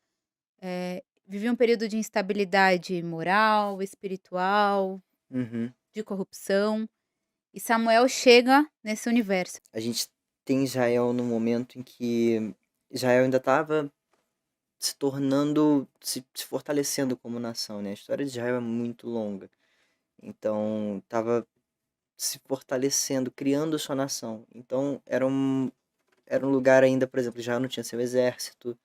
Vivia um período de instabilidade moral, espiritual.
Uhum.
de corrupção, e Samuel chega nesse universo.
A gente tem Israel no momento em que Israel ainda estava se tornando, se fortalecendo como nação, né? A história de Israel é muito longa. Então, estava se fortalecendo, criando sua nação. Então, era um lugar ainda, por exemplo, Israel não tinha seu exército,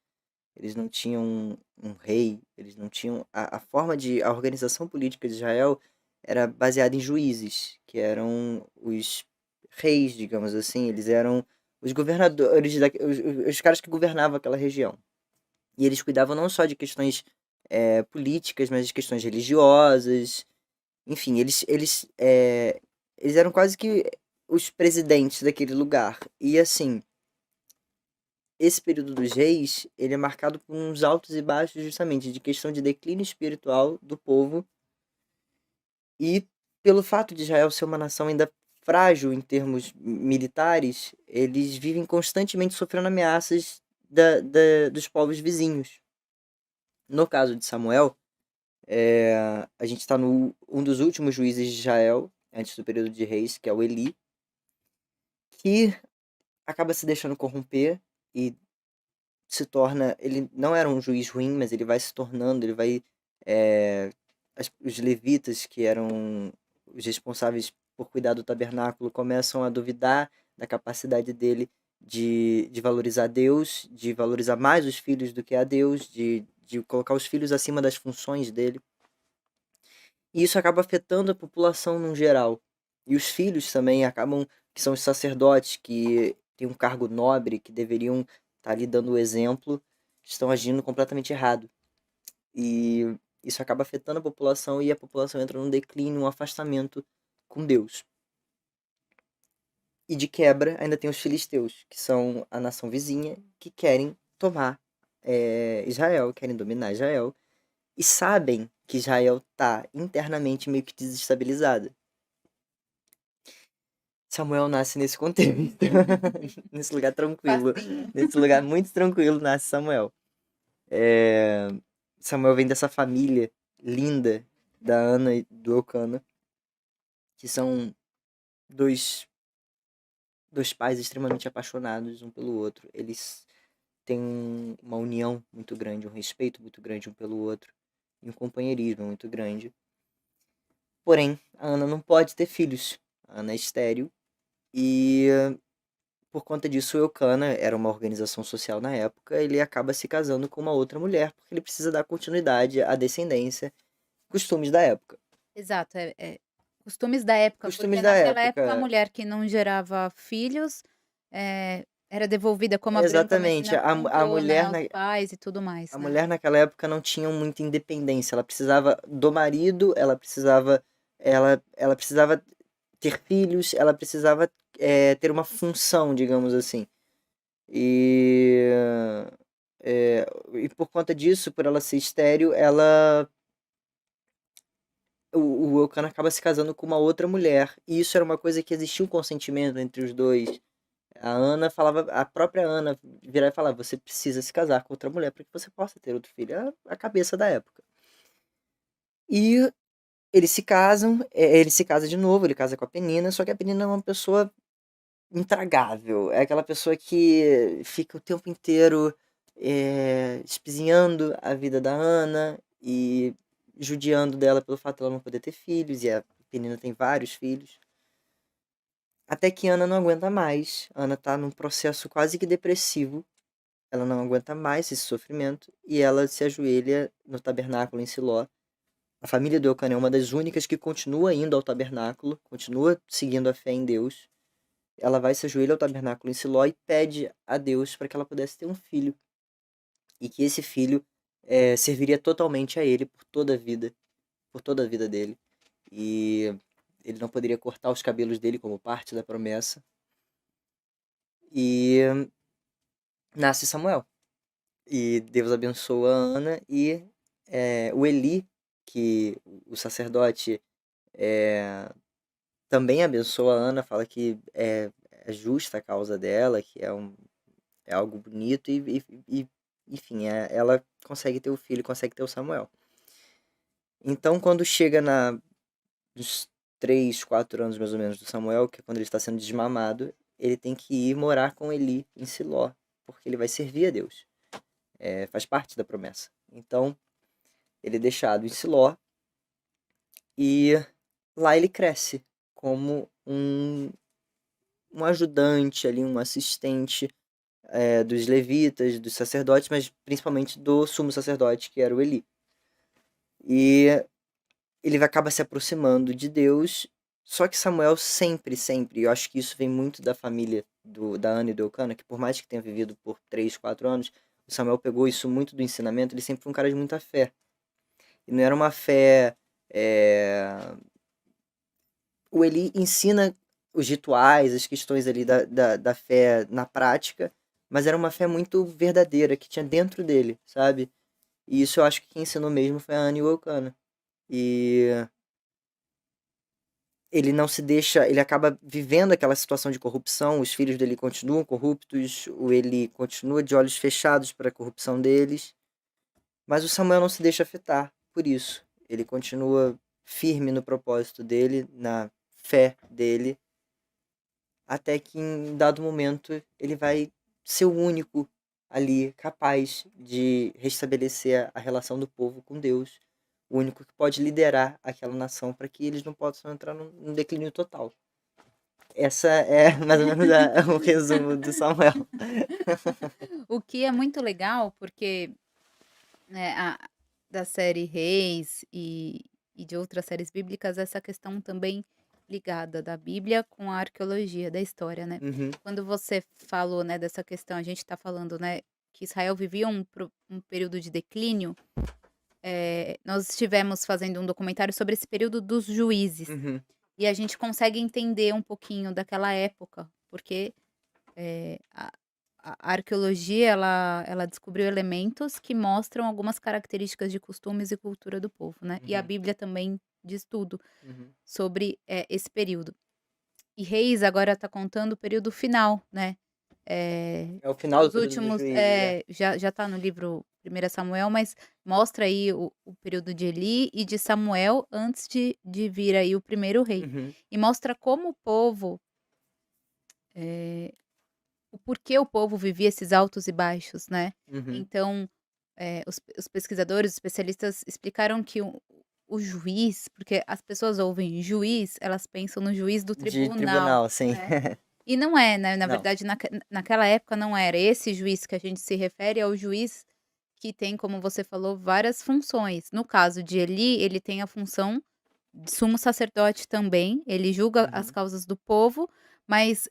eles não tinham um rei, eles não tinham. A forma de. A organização política de Israel era baseada em juízes, que eram os reis, digamos assim, eles eram os governadores, os caras que governavam aquela região. E eles cuidavam não só de questões políticas, mas de questões religiosas. Enfim, eles eram quase que os presidentes daquele lugar. E assim, esse período dos reis, ele é marcado por uns altos e baixos justamente de questão de declínio espiritual do povo e pelo fato de Israel ser uma nação ainda frágil em termos militares, eles vivem constantemente sofrendo ameaças dos povos vizinhos. No caso de Samuel, a gente está no um dos últimos juízes de Israel, antes do período de reis, que é o Eli, que acaba se deixando corromper e se torna. Ele não era um juiz ruim, mas ele vai se tornando, ele vai. É, os levitas, que eram os responsáveis por cuidar do tabernáculo, começam a duvidar da capacidade dele de valorizar Deus, de valorizar mais os filhos do que a Deus, de colocar os filhos acima das funções dele. E isso acaba afetando a população no geral. E os filhos também acabam, que são os sacerdotes, que têm um cargo nobre, que deveriam estar ali dando o exemplo, estão agindo completamente errado. E isso acaba afetando a população e a população entra num declínio, um afastamento com Deus. E de quebra, ainda tem os filisteus, que são a nação vizinha, que querem tomar Israel, querem dominar Israel, e sabem que Israel está internamente meio que desestabilizada. Samuel nasce nesse contexto, nesse lugar tranquilo,
Facinho.
nesse lugar muito tranquilo nasce Samuel. É, Samuel vem dessa família linda da Ana e do Elcana, que são dois, dois pais extremamente apaixonados um pelo outro. Eles têm uma união muito grande, um respeito muito grande um pelo outro e um companheirismo muito grande. Porém, a Ana não pode ter filhos. A Ana é estéril e por conta disso, o Eucana era uma organização social na época, ele acaba se casando com uma outra mulher, porque ele precisa dar continuidade à descendência, costumes da época.
Exato, costumes da época,
Costumes
porque
da
naquela época a
época,
mulher que não gerava filhos, era devolvida como a branca
exatamente,
messina comprou, né, aos pais e tudo mais,
a
né.
mulher naquela época não tinha muita independência, ela precisava do marido, ela precisava ter filhos, ela precisava ter uma função, digamos assim. E, e por conta disso, por ela ser estéril, o Elcano acaba se casando com uma outra mulher. E isso era uma coisa que existia um consentimento entre os dois. A Ana falava, a própria Ana virava e falava, você precisa se casar com outra mulher para que você possa ter outro filho. É a cabeça da época. E eles se casam, ele se casa de novo, ele casa com a Penina, só que a Penina é uma pessoa intragável. É aquela pessoa que fica o tempo inteiro espizinhando a vida da Ana e judiando dela pelo fato de ela não poder ter filhos, e a Penina tem vários filhos. Até que Ana não aguenta mais. Ana tá num processo quase que depressivo. Ela não aguenta mais esse sofrimento e ela se ajoelha no tabernáculo em Siló. A família do Eucana é uma das únicas que continua indo ao tabernáculo, continua seguindo a fé em Deus. Ela vai se ajoelha ao tabernáculo em Siló e pede a Deus para que ela pudesse ter um filho. E que esse filho serviria totalmente a ele por toda a vida dele. E ele não poderia cortar os cabelos dele como parte da promessa. E nasce Samuel. E Deus abençoa a Ana e o Eli, que o sacerdote também abençoa a Ana, fala que é justa a causa dela, que é algo bonito enfim, ela consegue ter o filho, consegue ter o Samuel. Então, quando chega dos 3, 4 anos mais ou menos do Samuel, que é quando ele está sendo desmamado, ele tem que ir morar com Eli em Siló, porque ele vai servir a Deus. Faz parte da promessa. Então, ele é deixado em Siló e lá ele cresce como um ajudante ali, um assistente dos levitas, dos sacerdotes, mas principalmente do sumo sacerdote, que era o Eli. E ele acaba se aproximando de Deus, só que Samuel sempre, sempre, eu acho que isso vem muito da família da Ana e do Eucana, que por mais que tenha vivido por 3, 4 anos, o Samuel pegou isso muito do ensinamento, ele sempre foi um cara de muita fé. E não era uma fé... O Eli ensina os rituais, as questões ali da fé na prática, mas era uma fé muito verdadeira, que tinha dentro dele, sabe? E isso eu acho que quem ensinou mesmo foi a Ana e o Eucana. E ele não se deixa, ele acaba vivendo aquela situação de corrupção, os filhos dele continuam corruptos, ele continua de olhos fechados para a corrupção deles, mas o Samuel não se deixa afetar por isso. Ele continua firme no propósito dele, na fé dele, até que em dado momento ele vai ser o único ali capaz de restabelecer a relação do povo com Deus, o único que pode liderar aquela nação para que eles não possam entrar num declínio total. Essa é mais ou menos o resumo do Samuel.
O que é muito legal, porque, né, da série Reis e de outras séries bíblicas, essa questão também ligada da Bíblia com a arqueologia da história, né.
Uhum,
Quando você falou, né, dessa questão, a gente está falando, né, que Israel vivia um período de declínio, nós estivemos fazendo um documentário sobre esse período dos juízes,
uhum,
e a gente consegue entender um pouquinho daquela época, porque, a arqueologia ela descobriu elementos que mostram algumas características de costumes e cultura do povo, né, e a
uhum,
Bíblia também diz tudo
uhum.
sobre, esse período. E Reis agora está contando o período final, né,
É o final do
os
período dos
últimos
juízes, é.
já está no livro 1 Samuel, mas mostra aí o período de Eli e de Samuel antes de vir aí o primeiro rei.
Uhum,
E mostra como o povo, eh o porquê o povo vivia esses altos e baixos, né.
uhum.
Então, os pesquisadores, os especialistas explicaram que o juiz, porque as pessoas ouvem juiz, elas pensam no juiz do
De
tribunal,
tribunal, sim.
né. E não é, né, na
Não.
verdade naquela época não era. Esse juiz que a gente se refere é o juiz que tem, como você falou, várias funções. No caso de Eli, ele tem a função de sumo sacerdote também, ele julga as
Uhum,
causas do povo, mas,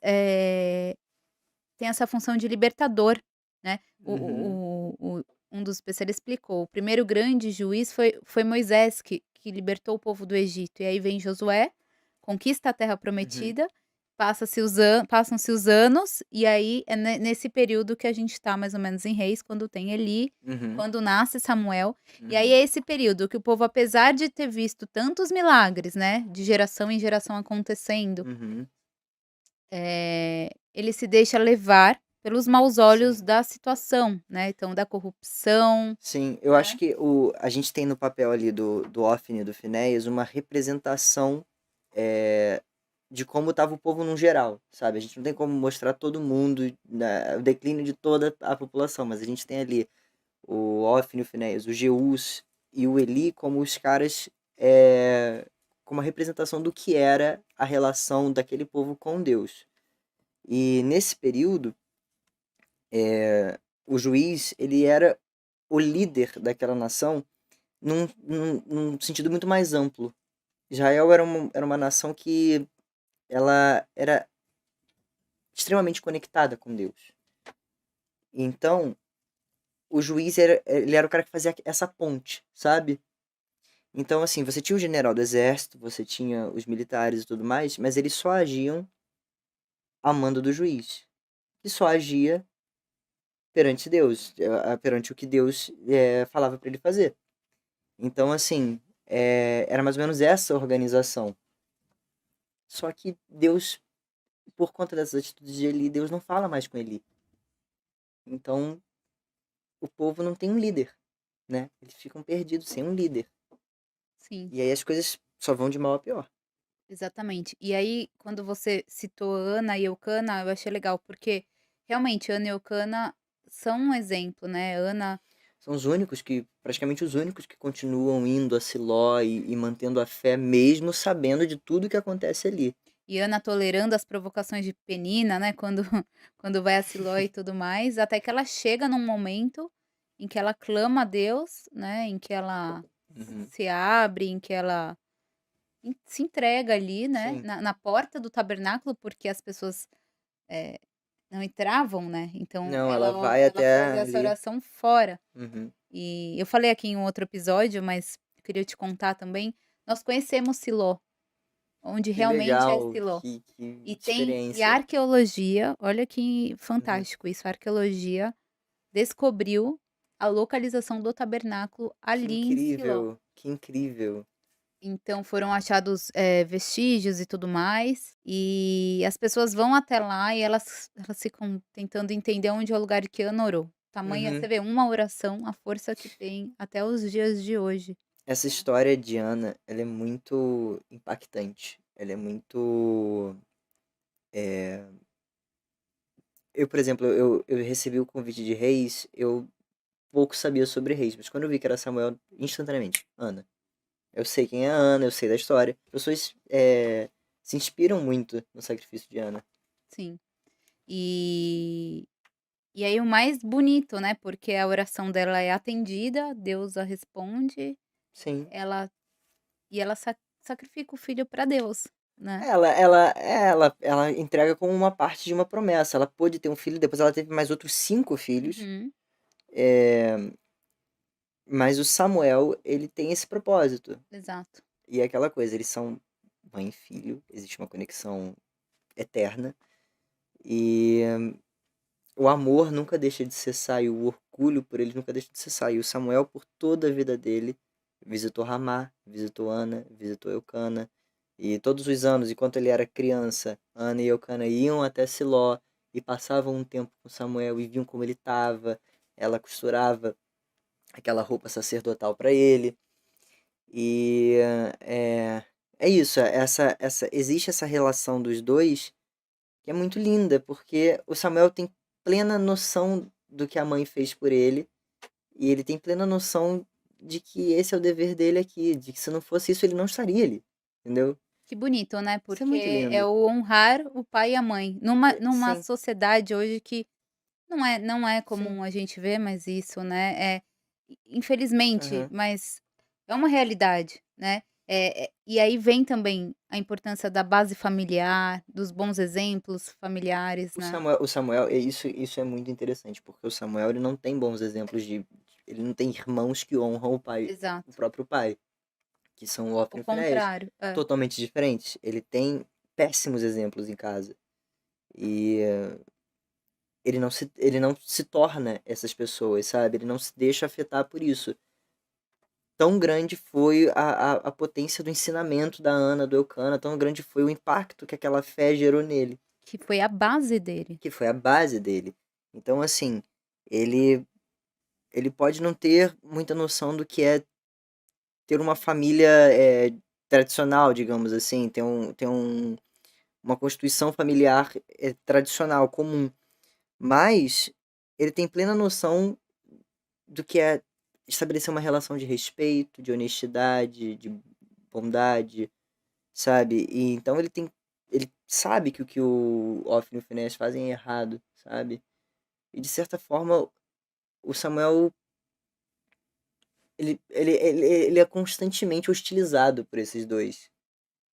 tem essa função de libertador, né.
uhum,
Um dos especialistas explicou, o primeiro grande juiz foi Moisés que libertou o povo do Egito, e aí vem Josué, conquista a terra
uhum,
prometida, passam-se os anos, e aí é nesse período que a gente está mais ou menos em Reis, quando tem Eli,
uhum,
quando nasce Samuel, e aí
uhum,
é esse período que o povo, apesar de ter visto tantos milagres, né, de geração em geração acontecendo,
uhum.
ele se deixa levar pelos maus olhos
Sim.
da situação, né, então da corrupção,
Sim, eu acho
né.
que a gente tem no papel ali do Ofni e do Finéias uma representação eh, de como estava o povo no geral, sabe? A gente não tem como mostrar todo mundo, né, o declínio de toda a população, mas a gente tem ali o Ofni, o Finéias, o Jeus e o Eli como os caras como a representação do que era a relação daquele povo com Deus. E nesse período, o juiz, ele era o líder daquela nação num sentido muito mais amplo. Israel era uma nação que ela era extremamente conectada com Deus. Então, o juiz ele era o cara que fazia essa ponte, sabe? Então, assim, você tinha o general do exército, você tinha os militares e tudo mais, mas eles só agiam a mando do juiz, que só agia perante Deus, perante o que Deus falava para ele fazer. Então, assim, era mais ou menos essa organização. Só que Deus, por conta dessas atitudes de Eli, Deus não fala mais com Eli. Então, o povo não tem um líder, né? Eles ficam perdidos sem um líder.
Sim.
E aí as coisas só vão de mal a pior.
Exatamente. E aí, quando você citou Ana e Eucana, eu achei legal, porque realmente Ana e Eucana são um exemplo, né. Ana
São os únicos que praticamente os únicos que continuam indo a Siló e mantendo a fé mesmo sabendo de tudo que acontece ali.
e Ana tolerando as provocações de Penina, né, quando quando vai a Siló e tudo mais, até que ela chega num momento em que ela clama a Deus, né, em que ela
Uhum.
se abre, em que ela se entrega ali, né,
Sim.
na porta do tabernáculo, porque as pessoas, eh, não entravam, né, então
Não, ela vai
ela faz
até
essa
ali.
oração fora.
Uhum.
E eu falei aqui em um outro episódio, mas eu queria te contar também, nós conhecemos Siló, onde
Que
realmente é
legal,
Siló.
que
E a
experiência.
arqueologia, olha que
Uhum.
fantástico isso, a arqueologia descobriu a localização do tabernáculo
Que
ali em Siló.
incrível, que incrível.
Então foram achados, vestígios e tudo mais, e as pessoas vão até lá e elas ficam tentando entender onde é o lugar que Ana orou. Tamanha
Uhum.
você vê, uma oração, a força que tem até os dias de hoje.
Essa história de Ana, ela é muito impactante. Ela é muito. eh, Eu, por exemplo, eu recebi o convite de Reis, eu pouco sabia sobre Reis, mas quando eu vi que era Samuel, instantaneamente, Ana. Eu sei quem é a Ana, eu sei da história. As pessoas se inspiram muito no sacrifício de Ana.
Sim. E e aí o mais bonito, né, porque a oração dela é atendida, Deus a responde,
Sim.
ela ela sacrifica o filho para Deus, né.
Ela entrega como uma parte de uma promessa. Ela pôde ter um filho, depois ela teve mais outros 5 filhos.
Uhum,
eh, mas o Samuel, ele tem esse propósito.
exato.
E é aquela coisa, eles são mãe e filho, existe uma conexão eterna. E o amor nunca deixa de cessar e o orgulho por ele nunca deixa de cessar. E o Samuel, por toda a vida dele, visitou Ramá, visitou Ana, visitou Eucana. E todos os anos, enquanto ele era criança, Ana e Eucana iam até Siló e passavam um tempo com Samuel e viam como ele estava. Ela costurava aquela roupa sacerdotal para ele. E é isso, existe essa relação dos dois que é muito linda, porque o Samuel tem plena noção do que a mãe fez por ele, e ele tem plena noção de que esse é o dever dele aqui, de que se não fosse isso ele não estaria ali, entendeu?
Que bonito, né,
Isso é
porque
muito
é
lindo.
o honrar o pai e a mãe, numa
Sim,
sociedade hoje que não é
sim.
comum a gente ver mais isso, né, infelizmente,
Aham.
mas é uma realidade, né. E aí vem também a importância da base familiar, dos bons exemplos familiares, né.
O Samuel, isso é muito interessante, porque o Samuel ele não tem bons exemplos ele não tem irmãos que honram o
Exato,
próprio pai, que são
o
Ofni e Finéias,
contrário. É.
totalmente diferentes. Ele tem péssimos exemplos em casa. E ele não se torna essas pessoas, sabe? Ele não se deixa afetar por isso. Tão grande foi a potência do ensinamento da Ana, do Eucana, tão grande foi o impacto que aquela fé gerou nele,
Que foi a base dele.
que foi a base dele. Então, assim, ele, ele pode não ter muita noção do que é ter uma família tradicional, digamos assim, uma constituição familiar tradicional, comum. Mas ele tem plena noção do que é estabelecer uma relação de respeito, de honestidade, de bondade, sabe? E então ele sabe que o Ofni e o Phineas fazem é errado, sabe? E de certa forma o Samuel ele é constantemente hostilizado por esses dois.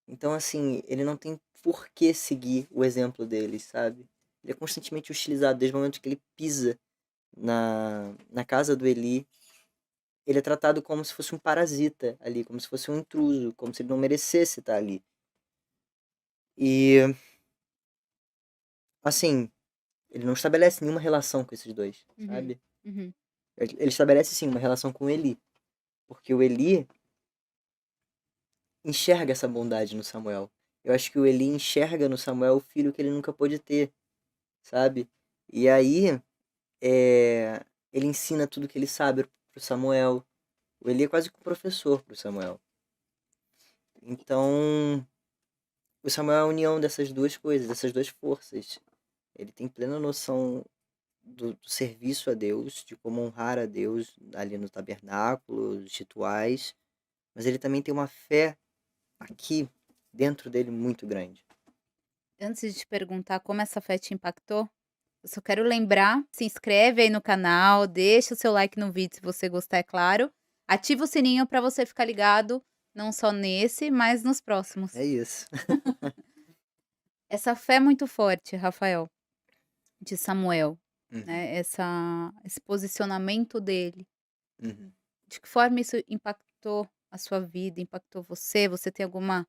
Então assim, ele não tem por que seguir o exemplo deles, sabe? Ele é constantemente hostilizado desde o momento que ele pisa na casa do Eli. Ele é tratado como se fosse um parasita ali, como se fosse um intruso, como se ele não merecesse estar ali. E, assim, ele não estabelece nenhuma relação com esses dois,
Uhum,
sabe?
uhum.
Ele estabelece, sim, uma relação com o Eli. Porque o Eli enxerga essa bondade no Samuel. Eu acho que o Eli enxerga no Samuel o filho que ele nunca pôde ter, sabe? E aí, ele ensina tudo que ele sabe pro Samuel. O Eli é quase que um professor pro Samuel. Então, o Samuel é a união dessas duas coisas, dessas duas forças. Ele tem plena noção do serviço a Deus, de como honrar a Deus ali no tabernáculo, os rituais, mas ele também tem uma fé aqui dentro dele muito grande.
Antes de te perguntar como essa fé te impactou, eu só quero lembrar, se inscreve aí no canal, deixa o seu like no vídeo se você gostar, é claro. Ativa o sininho para você ficar ligado, não só nesse, mas nos próximos.
É isso.
Essa fé é muito forte, Rafael, de Samuel,
Uhum,
né, esse posicionamento dele.
uhum.
De que forma isso impactou a sua vida, impactou você? Você tem alguma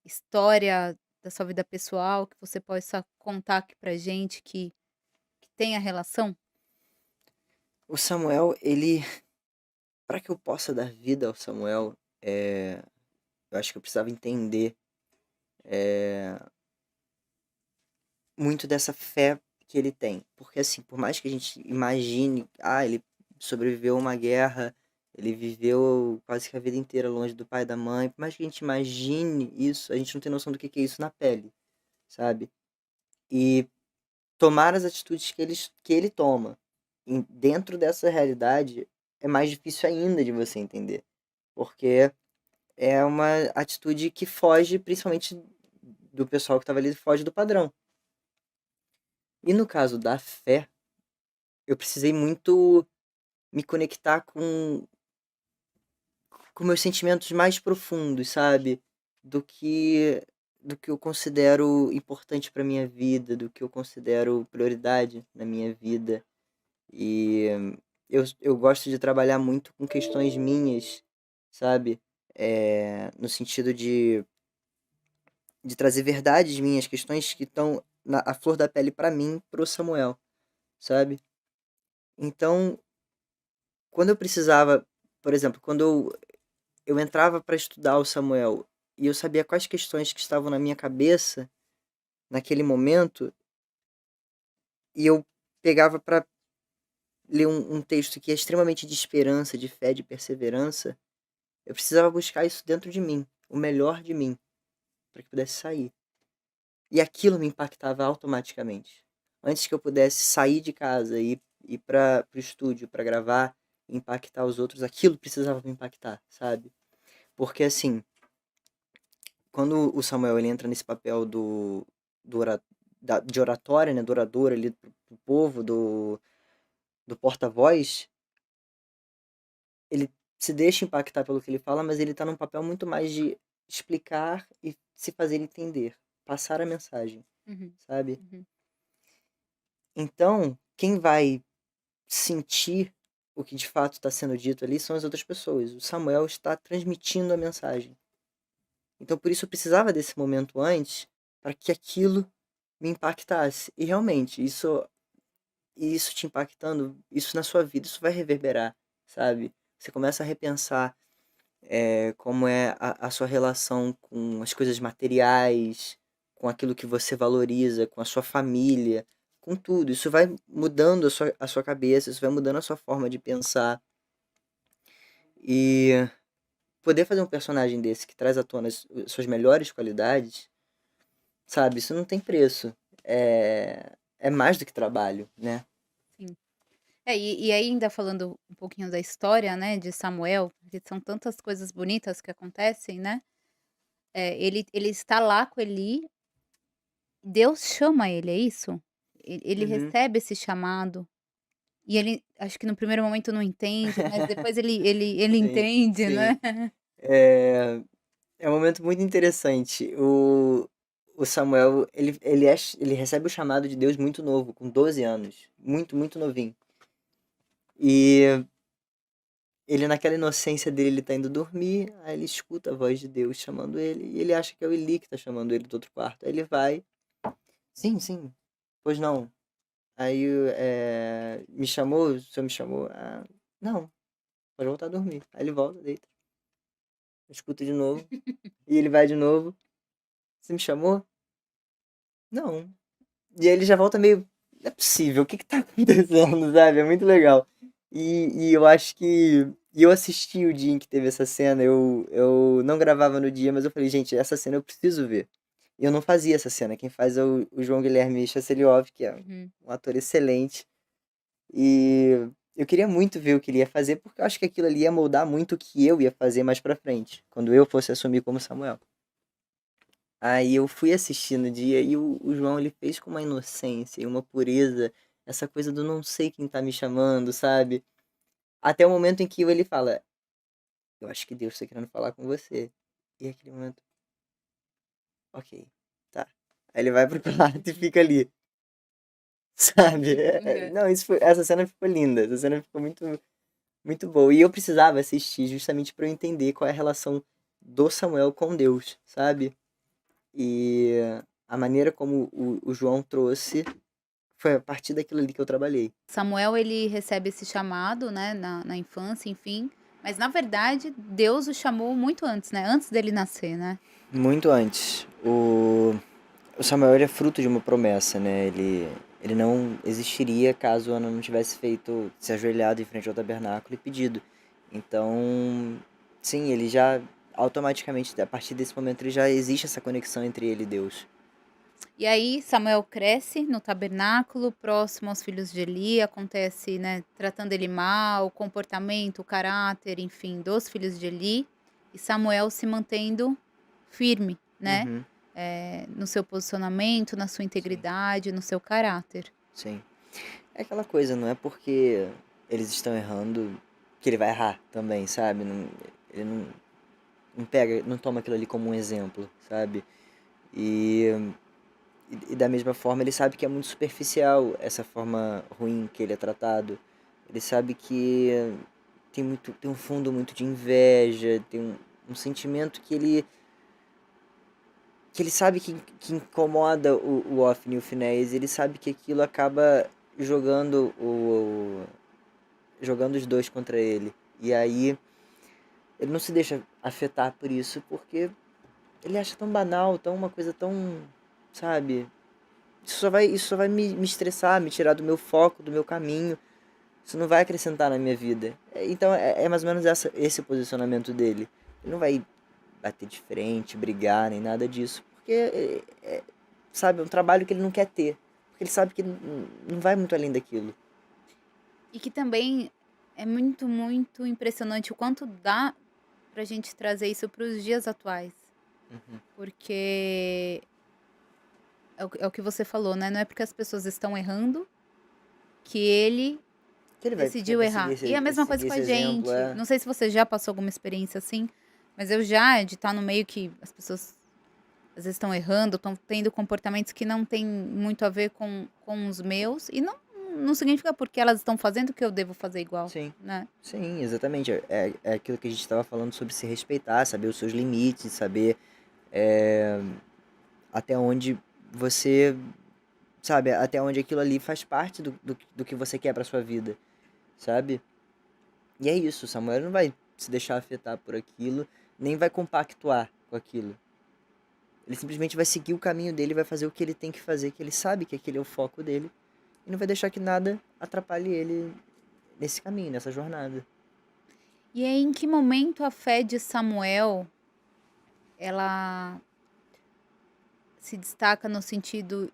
história da sua vida pessoal que você possa contar aqui pra gente que tenha relação?
O Samuel, ele, para que eu possa dar vida ao Samuel, eu acho que eu precisava entender é, muito dessa fé que ele tem. Porque, assim, por mais que a gente imagine, ele sobreviveu a uma guerra, ele viveu quase que a vida inteira longe do pai e da mãe, por mais que a gente imagine isso, a gente não tem noção do que é isso na pele, sabe? E tomar as atitudes que ele toma dentro dessa realidade é mais difícil ainda de você entender. Porque é uma atitude que foge, principalmente do pessoal que estava ali, foge do padrão. E no caso da fé, eu precisei muito me conectar com meus sentimentos mais profundos, sabe? Do que do que eu considero importante para minha vida, do que eu considero prioridade na minha vida. E eu gosto de trabalhar muito com questões minhas, sabe? No sentido de trazer verdades minhas, questões que estão à flor da pele para mim, pro Samuel, sabe? Então, quando eu precisava, por exemplo, quando eu entrava para estudar o Samuel e eu sabia quais questões que estavam na minha cabeça naquele momento, e eu pegava para ler um texto que é extremamente de esperança, de fé, de perseverança, eu precisava buscar isso dentro de mim, o melhor de mim, para que pudesse sair. E aquilo me impactava automaticamente. Antes que eu pudesse sair de casa e ir para o estúdio para gravar e impactar os outros, aquilo precisava me impactar, sabe? Porque assim, quando o Samuel ele entra nesse papel do de oratória, né, do orador ali pro povo, do porta-voz, ele se deixa impactar pelo que ele fala, mas ele tá num papel muito mais de explicar e se fazer entender, passar a mensagem,
Uhum,
sabe?
uhum.
Então, quem vai sentir o que de fato está sendo dito ali são as outras pessoas. O Samuel está transmitindo a mensagem. Então, por isso eu precisava desse momento antes para que aquilo me impactasse. E realmente, isso te impactando, isso na sua vida, isso vai reverberar, sabe? Você começa a repensar como é a sua relação com as coisas materiais, com aquilo que você valoriza, com a sua família, com tudo. Isso vai mudando a sua cabeça, isso vai mudando a sua forma de pensar. E poder fazer um personagem desse que traz à tona as suas melhores qualidades, sabe? Isso não tem preço. É mais do que trabalho, né?
Sim. E ainda falando um pouquinho da história, né, de Samuel, porque são tantas coisas bonitas que acontecem, né, ele está lá com Eli, Deus chama ele, é isso? Ele
Uhum,
recebe esse chamado, e ele acho que no primeiro momento não entende, mas depois ele
sim,
entende,
sim.
né.
É, é um momento muito interessante. O Samuel, ele recebe o chamado de Deus muito novo, com 12 anos. Muito, muito novinho. E ele, naquela inocência dele, ele tá indo dormir, aí ele escuta a voz de Deus chamando ele, e ele acha que é o Eli que tá chamando ele do outro quarto. Aí ele vai, sim, sim, pois não. Aí, me chamou, o senhor me chamou? Ah, não, pode voltar a dormir. Aí ele volta, deita, escuta de novo, e ele vai de novo. Você me chamou? Não. E aí ele já volta meio. Não é possível, o que que tá acontecendo, sabe? É muito legal. E eu acho que E eu assisti o dia em que teve essa cena, eu não gravava no dia, mas eu falei, gente, essa cena eu preciso ver. E eu não fazia essa cena, quem faz é o João Guilherme Chasseliov, que é
Uhum.
um ator excelente. E eu queria muito ver o que ele ia fazer, porque eu acho que aquilo ali ia moldar muito o que eu ia fazer mais pra frente, quando eu fosse assumir como Samuel. Aí eu fui assistir no dia e o João ele fez com uma inocência e uma pureza, essa coisa do não sei quem tá me chamando, sabe? Até o momento em que ele fala, eu acho que Deus tá querendo falar com você. E aquele momento, ok, tá. Aí ele vai pro quarto e fica ali, sabe?
Uhum.
Não, essa cena ficou linda, essa cena ficou muito boa. E eu precisava assistir justamente pra eu entender qual é a relação do Samuel com Deus, sabe? E a maneira como o João trouxe foi a partir daquilo ali que eu trabalhei.
Samuel, ele recebe esse chamado, né, na infância, enfim, mas na verdade Deus o chamou muito antes, né, antes dele nascer, né.
Muito antes. O Samuel ele é fruto de uma promessa, né? Ele não existiria caso Ana não tivesse feito, se ajoelhado em frente ao tabernáculo e pedido. Então, sim, ele já automaticamente, a partir desse momento, ele já existe essa conexão entre ele e Deus.
E aí Samuel cresce no tabernáculo, próximo aos filhos de Eli, acontece, né, tratando ele mal, o comportamento, o caráter, enfim, dos filhos de Eli, e Samuel se mantendo firme, né,
Uhum,
no seu posicionamento, na sua
sim,
integridade, no seu caráter.
sim. É aquela coisa, não é porque eles estão errando que ele vai errar também, sabe? Ele não pega, não toma aquilo ali como um exemplo, sabe? E, e da mesma forma ele sabe que é muito superficial essa forma ruim que ele é tratado. Ele sabe que tem um fundo muito de inveja, tem um sentimento que ele sabe que incomoda o Ofni e o Phineas, ele sabe que aquilo acaba jogando jogando os dois contra ele. E aí ele não se deixa afetar por isso, porque ele acha tão banal, tão uma coisa tão, sabe? Isso só vai me estressar, me tirar do meu foco, do meu caminho. Isso não vai acrescentar na minha vida. Então é mais ou menos esse posicionamento dele. Ele não vai bater de frente, brigar, nem nada disso. Porque, sabe, é um trabalho que ele não quer ter. Porque ele sabe que não vai muito além daquilo.
E que também é muito, muito impressionante o quanto dá pra gente trazer isso para os dias atuais,
Uhum.
porque é o que você falou, né, não é porque as pessoas estão errando que ele
Que ele
decidiu
vai seguir
errar. E a mesma coisa
seguir
com
esse
a
exemplo,
gente.
é.
Não sei se você já passou alguma experiência assim, mas eu já, de estar no meio que as pessoas às vezes estão errando, estão tendo comportamentos que não têm muito a ver com os meus, e não significa porque elas estão fazendo que eu devo fazer igual,
Sim.
né.
Sim, exatamente. É aquilo que a gente estava falando sobre se respeitar, saber os seus limites, saber é, até onde você, sabe, até onde aquilo ali faz parte do que você quer pra sua vida, sabe? E é isso, Samuel não vai se deixar afetar por aquilo, nem vai compactuar com aquilo. Ele simplesmente vai seguir o caminho dele, vai fazer o que ele tem que fazer, que ele sabe que aquele é o foco dele, e não vai deixar que nada atrapalhe ele nesse caminho, nessa jornada.
E aí em que momento a fé de Samuel, ela se destaca no sentido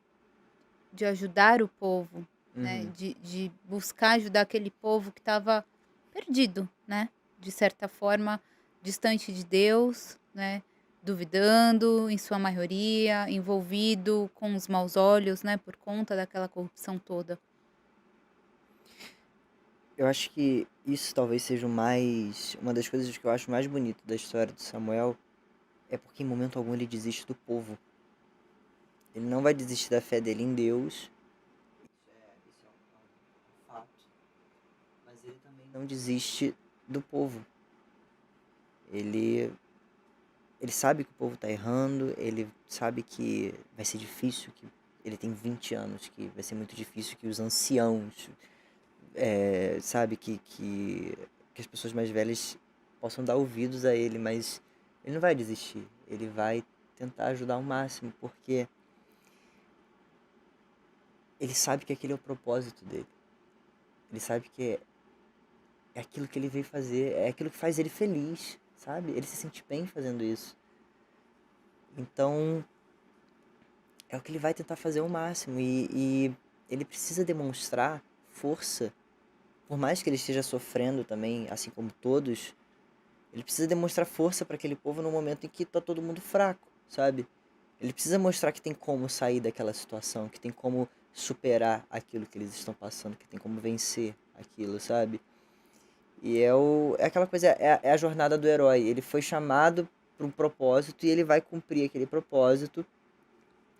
de ajudar o povo, né,
Uhum.
de buscar ajudar aquele povo que estava perdido, né, de certa forma distante de Deus, né, duvidando em sua maioria, envolvido com os maus olhos, né, por conta daquela corrupção toda.
Eu acho que isso talvez seja uma das coisas que eu acho mais bonito da história de Samuel, é porque em momento algum ele desiste do povo. Ele não vai desistir da fé dele em Deus. Isso é um fato. Mas ele também não desiste do povo. Ele, ele sabe que o povo tá errando, ele sabe que vai ser difícil, que ele tem 20 anos, que vai ser muito difícil que os anciãos, sabe, que as pessoas mais velhas possam dar ouvidos a ele, mas ele não vai desistir. Ele vai tentar ajudar ao máximo, porque ele sabe que aquele é o propósito dele. Ele sabe que é é aquilo que ele veio fazer, é aquilo que faz ele feliz, sabe? Ele se sente bem fazendo isso. Então, é o que ele vai tentar fazer ao máximo. E ele precisa demonstrar força, por mais que ele esteja sofrendo também, assim como todos, ele precisa demonstrar força para aquele povo no momento em que tá todo mundo fraco, sabe? Ele precisa mostrar que tem como sair daquela situação, que tem como superar aquilo que eles estão passando, que tem como vencer aquilo, sabe? E é aquela coisa, é a jornada do herói. Ele foi chamado para um propósito e ele vai cumprir aquele propósito.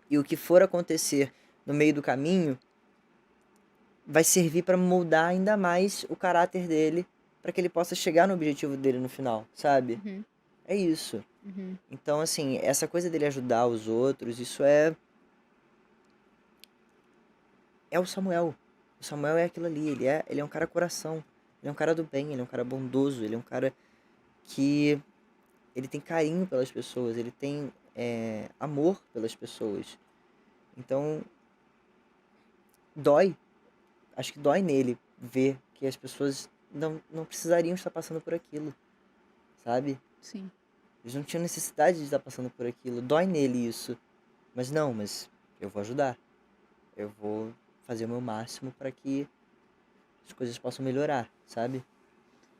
E o que for acontecer no meio do caminho vai servir para moldar ainda mais o caráter dele, para que ele possa chegar no objetivo dele no final, sabe?
Uhum,
É isso.
uhum.
Então, assim, essa coisa dele ajudar os outros, isso é o Samuel. O Samuel é aquilo ali, ele é um cara coração, ele é um cara do bem, ele é um cara bondoso, ele é um cara que ele tem carinho pelas pessoas, ele tem amor pelas pessoas. Então, dói. Acho que dói nele ver que as pessoas não precisariam estar passando por aquilo, sabe?
Sim.
Eles não tinham necessidade de estar passando por aquilo. Dói nele isso. Mas eu vou ajudar. Eu vou fazer o meu máximo para que as coisas possam melhorar, sabe?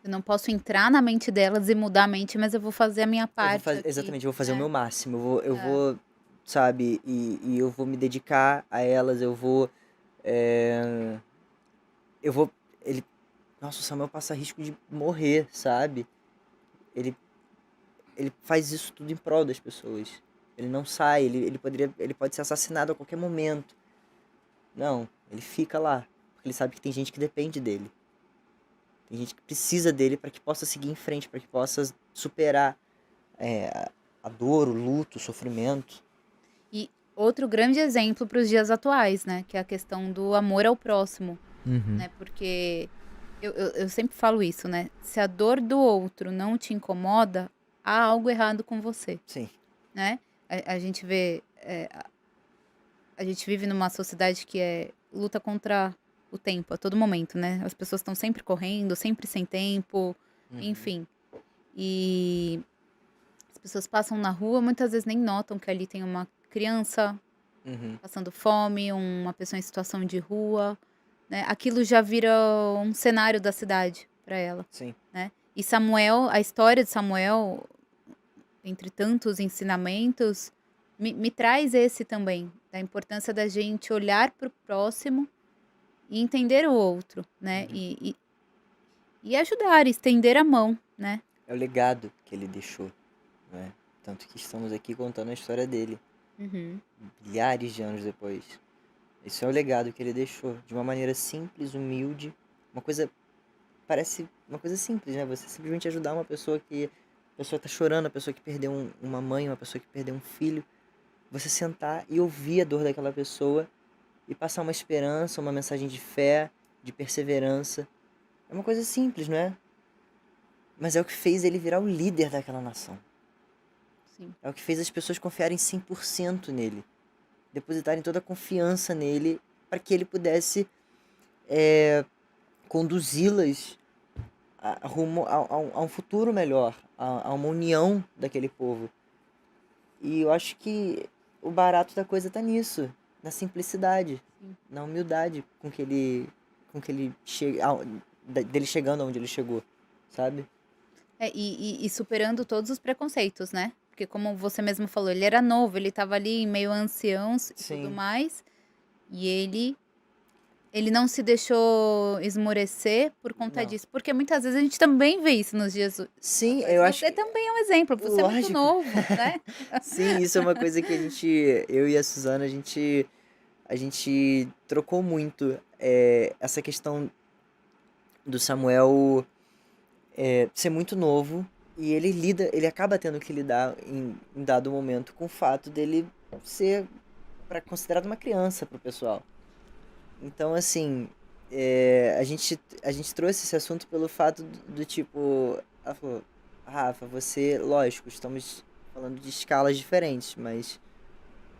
Eu não posso entrar na mente delas e mudar a mente, mas eu vou fazer a minha
Eu vou
parte
fazer,
aqui,
exatamente, eu vou fazer o
né.
meu máximo. Eu
É.
vou, sabe? E eu vou me dedicar a elas. É, eu vou, ele, nossa, o Samuel passa risco de morrer, sabe? Ele, ele faz isso tudo em prol das pessoas. Ele não sai, ele pode ser assassinado a qualquer momento. Não, ele fica lá, porque ele sabe que tem gente que depende dele. Tem gente que precisa dele para que possa seguir em frente, para que possa superar a dor, o luto, o sofrimento.
E outro grande exemplo para os dias atuais, né, que é a questão do amor ao próximo,
Uhum.
né, porque eu sempre falo isso, né, se a dor do outro não te incomoda, há algo errado com você,
Sim.
né. A gente vê, a gente vive numa sociedade que luta contra o tempo a todo momento, né, as pessoas estão sempre correndo, sempre sem tempo,
Uhum.
enfim. E as pessoas passam na rua, muitas vezes nem notam que ali tem uma criança
Uhum.
passando fome, uma pessoa em situação de rua, né, aquilo já vira um cenário da cidade para ela,
Sim.
né. E Samuel, a história de Samuel, entre tantos ensinamentos, me traz esse também, da importância da gente olhar para o próximo e entender o outro, né,
Uhum.
e ajudar, estender a mão, né.
É o legado que ele deixou, né? Tanto que estamos aqui contando a história dele,
Uhum,
milhares de anos depois. Isso é o legado que ele deixou, de uma maneira simples, humilde, uma coisa parece uma coisa simples, né? Você simplesmente ajudar uma pessoa que a pessoa tá chorando, a pessoa que perdeu uma mãe, uma pessoa que perdeu um filho, você sentar e ouvir a dor daquela pessoa e passar uma esperança, uma mensagem de fé, de perseverança. É uma coisa simples, não é? Mas é o que fez ele virar o líder daquela nação.
sim.
É o que fez as pessoas confiarem 100% nele, depositarem toda a confiança nele para que ele pudesse conduzi-las rumo a um futuro melhor, a uma união daquele povo. E eu acho que o barato da coisa tá nisso, na simplicidade,
Sim.
na humildade com que ele chega, dele chegando onde ele chegou, sabe?
É, e superando todos os preconceitos, né, porque como você mesmo falou, ele era novo, ele estava ali meio anciãos e tudo
Sim.
mais, e ele não se deixou esmorecer por conta
Não.
disso, porque muitas vezes a gente também vê isso nos dias
Sim,
atuais.
eu acho
Você
que
também é um exemplo, você é muito
lógico.
novo, né.
Sim, isso é uma coisa que eu e a Suzana, a gente trocou muito essa questão do Samuel ser muito novo e ele acaba tendo que lidar em dado momento com o fato dele ser considerado uma criança pro pessoal. Então, assim, a gente trouxe esse assunto pelo fato do tipo, ela falou, Rafa, você, lógico, estamos falando de escalas diferentes, mas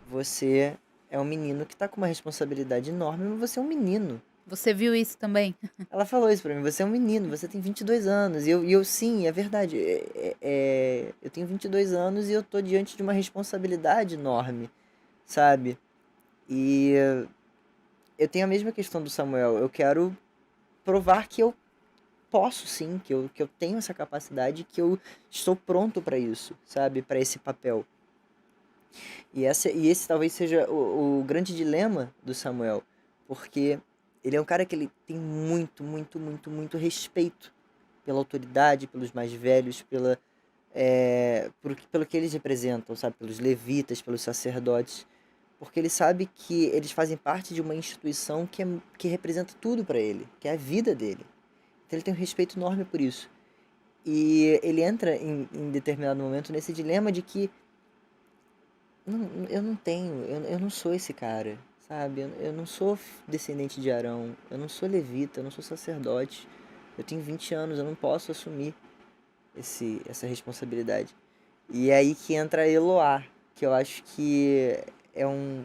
você é um menino que tá com uma responsabilidade enorme, mas você é um menino.
Você viu isso também?
Ela falou isso pra mim, você é um menino, você tem 22 anos. E eu sim, é verdade. Eu tenho 22 anos e eu tô diante de uma responsabilidade enorme, sabe? E eu tenho a mesma questão do Samuel. Eu quero provar que eu posso sim, que eu tenho essa capacidade, que eu estou pronto pra isso, sabe? Pra esse papel. E esse talvez seja o grande dilema do Samuel, porque ele é um cara que ele tem muito, muito, muito, muito respeito pela autoridade, pelos mais velhos, pelo que eles representam, sabe? Pelos levitas, pelos sacerdotes, porque ele sabe que eles fazem parte de uma instituição que representa tudo para ele, que é a vida dele. Então ele tem um respeito enorme por isso. E ele entra em determinado momento nesse dilema de que eu não tenho, eu não sou esse cara, sabe? Eu não sou descendente de Arão, eu não sou levita, eu não sou sacerdote. Eu tenho 20 anos, eu não posso assumir essa responsabilidade. E é aí que entra a Eloá, que eu acho que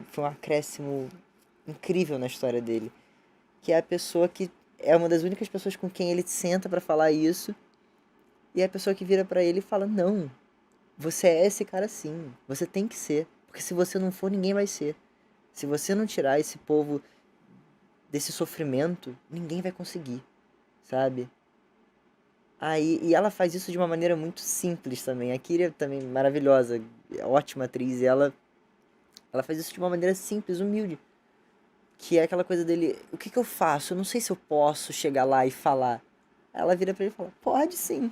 foi um acréscimo incrível na história dele. Que é a pessoa que é uma das únicas pessoas com quem ele senta pra falar isso. E é a pessoa que vira pra ele e fala: Não, você é esse cara sim. Você tem que ser. Porque se você não for, ninguém vai ser. Se você não tirar esse povo desse sofrimento, ninguém vai conseguir, sabe? Aí, e ela faz isso de uma maneira muito simples também. A Kyria também maravilhosa, ótima atriz, e ela faz isso de uma maneira simples, humilde. Que é aquela coisa dele, o que que eu faço? Eu não sei se eu posso chegar lá e falar. Ela vira pra ele e fala, pode sim.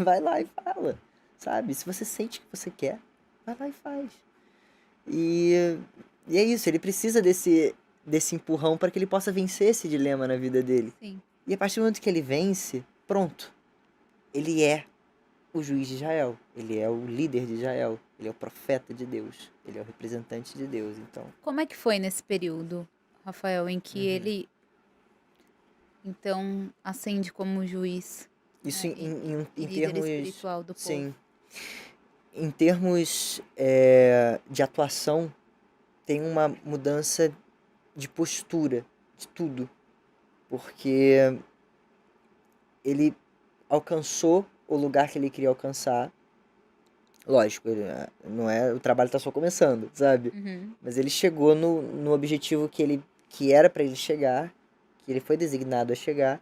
Vai lá e fala, sabe? Se você sente que você quer, vai lá e faz. E, e é isso, ele precisa desse empurrão para que ele possa vencer esse dilema na vida dele.
Sim.
E a partir do momento que ele vence, pronto. Ele é o juiz de Israel. Ele é o líder de Israel. Ele é o profeta de Deus. Ele é o representante de Deus. Então,
Como é que foi nesse período, Rafael, em que
uhum.
ele, então, ascende como juiz,
Isso
né,
em
e líder
termos.
espiritual do povo?
Sim. Em termos de atuação, tem uma mudança de postura de tudo. Porque ele alcançou o lugar que ele queria alcançar. Lógico, não é, o trabalho tá só começando, sabe?
Uhum.
Mas ele chegou no objetivo que era para ele chegar, que ele foi designado a chegar.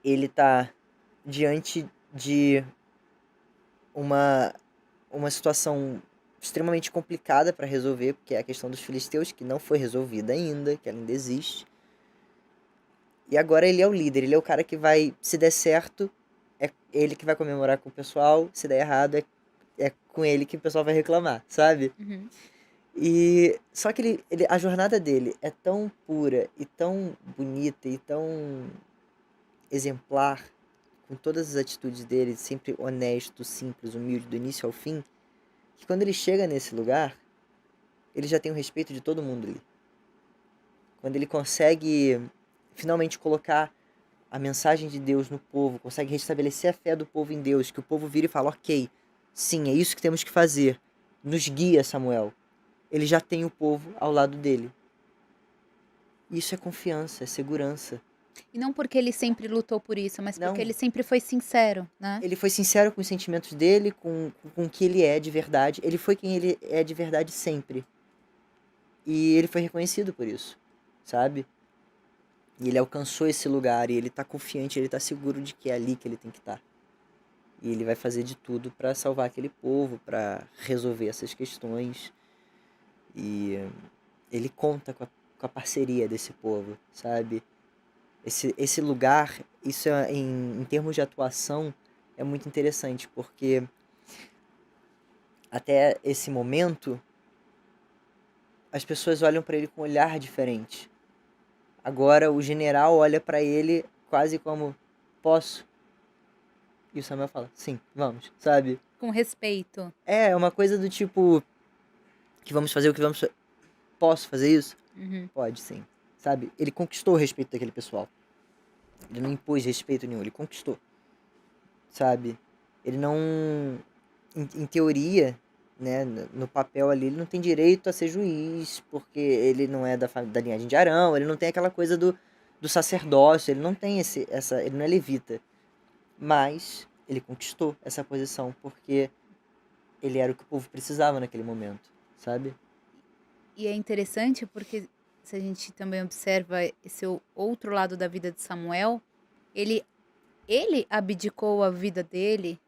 Ele tá diante de uma uma situação extremamente complicada para resolver, porque é a questão dos filisteus que não foi resolvida ainda, que ela ainda existe. E agora ele é o líder, ele é o cara que vai, se der certo, é ele que vai comemorar com o pessoal, se der errado, é com ele que o pessoal vai reclamar, sabe?
Uhum.
E só que a jornada dele é tão pura e tão bonita e tão exemplar, com todas as atitudes dele, sempre honesto, simples, humilde, do início ao fim, que quando ele chega nesse lugar, ele já tem o respeito de todo mundo ali. Quando ele consegue finalmente colocar a mensagem de Deus no povo, consegue restabelecer a fé do povo em Deus, que o povo vira e fala, ok, sim, é isso que temos que fazer. Nos guia, Samuel. Ele já tem o povo ao lado dele. Isso é confiança, é segurança.
E não porque ele sempre lutou por isso, mas porque
Não,
ele sempre foi sincero, né?
ele foi sincero com os sentimentos dele, com o que ele é de verdade. Ele foi quem ele é de verdade sempre. E ele foi reconhecido por isso, sabe? E ele alcançou esse lugar e ele tá confiante, ele tá seguro de que é ali que ele tem que estar. E ele vai fazer de tudo para salvar aquele povo, para resolver essas questões. E ele conta com a parceria desse povo, sabe? Esse lugar, isso em termos de atuação, é muito interessante, porque até esse momento, as pessoas olham para ele com um olhar diferente. Agora o general olha para ele quase como, posso? E o Samuel fala, sim, vamos, sabe?
Com respeito.
É uma coisa do tipo, que vamos fazer o que vamos fazer. Posso fazer isso?
Uhum.
Pode, sim. Sabe? Ele conquistou o respeito daquele pessoal. Ele não impôs respeito nenhum, ele conquistou. Sabe? Ele não. Em teoria, né, no papel ali, ele não tem direito a ser juiz, porque ele não é da linhagem de Arão, ele não tem aquela coisa do sacerdócio, ele não tem ele não é levita. Mas ele conquistou essa posição, porque ele era o que o povo precisava naquele momento, sabe?
E é interessante porque se a gente também observa esse outro lado da vida de Samuel, ele ele abdicou a vida dele,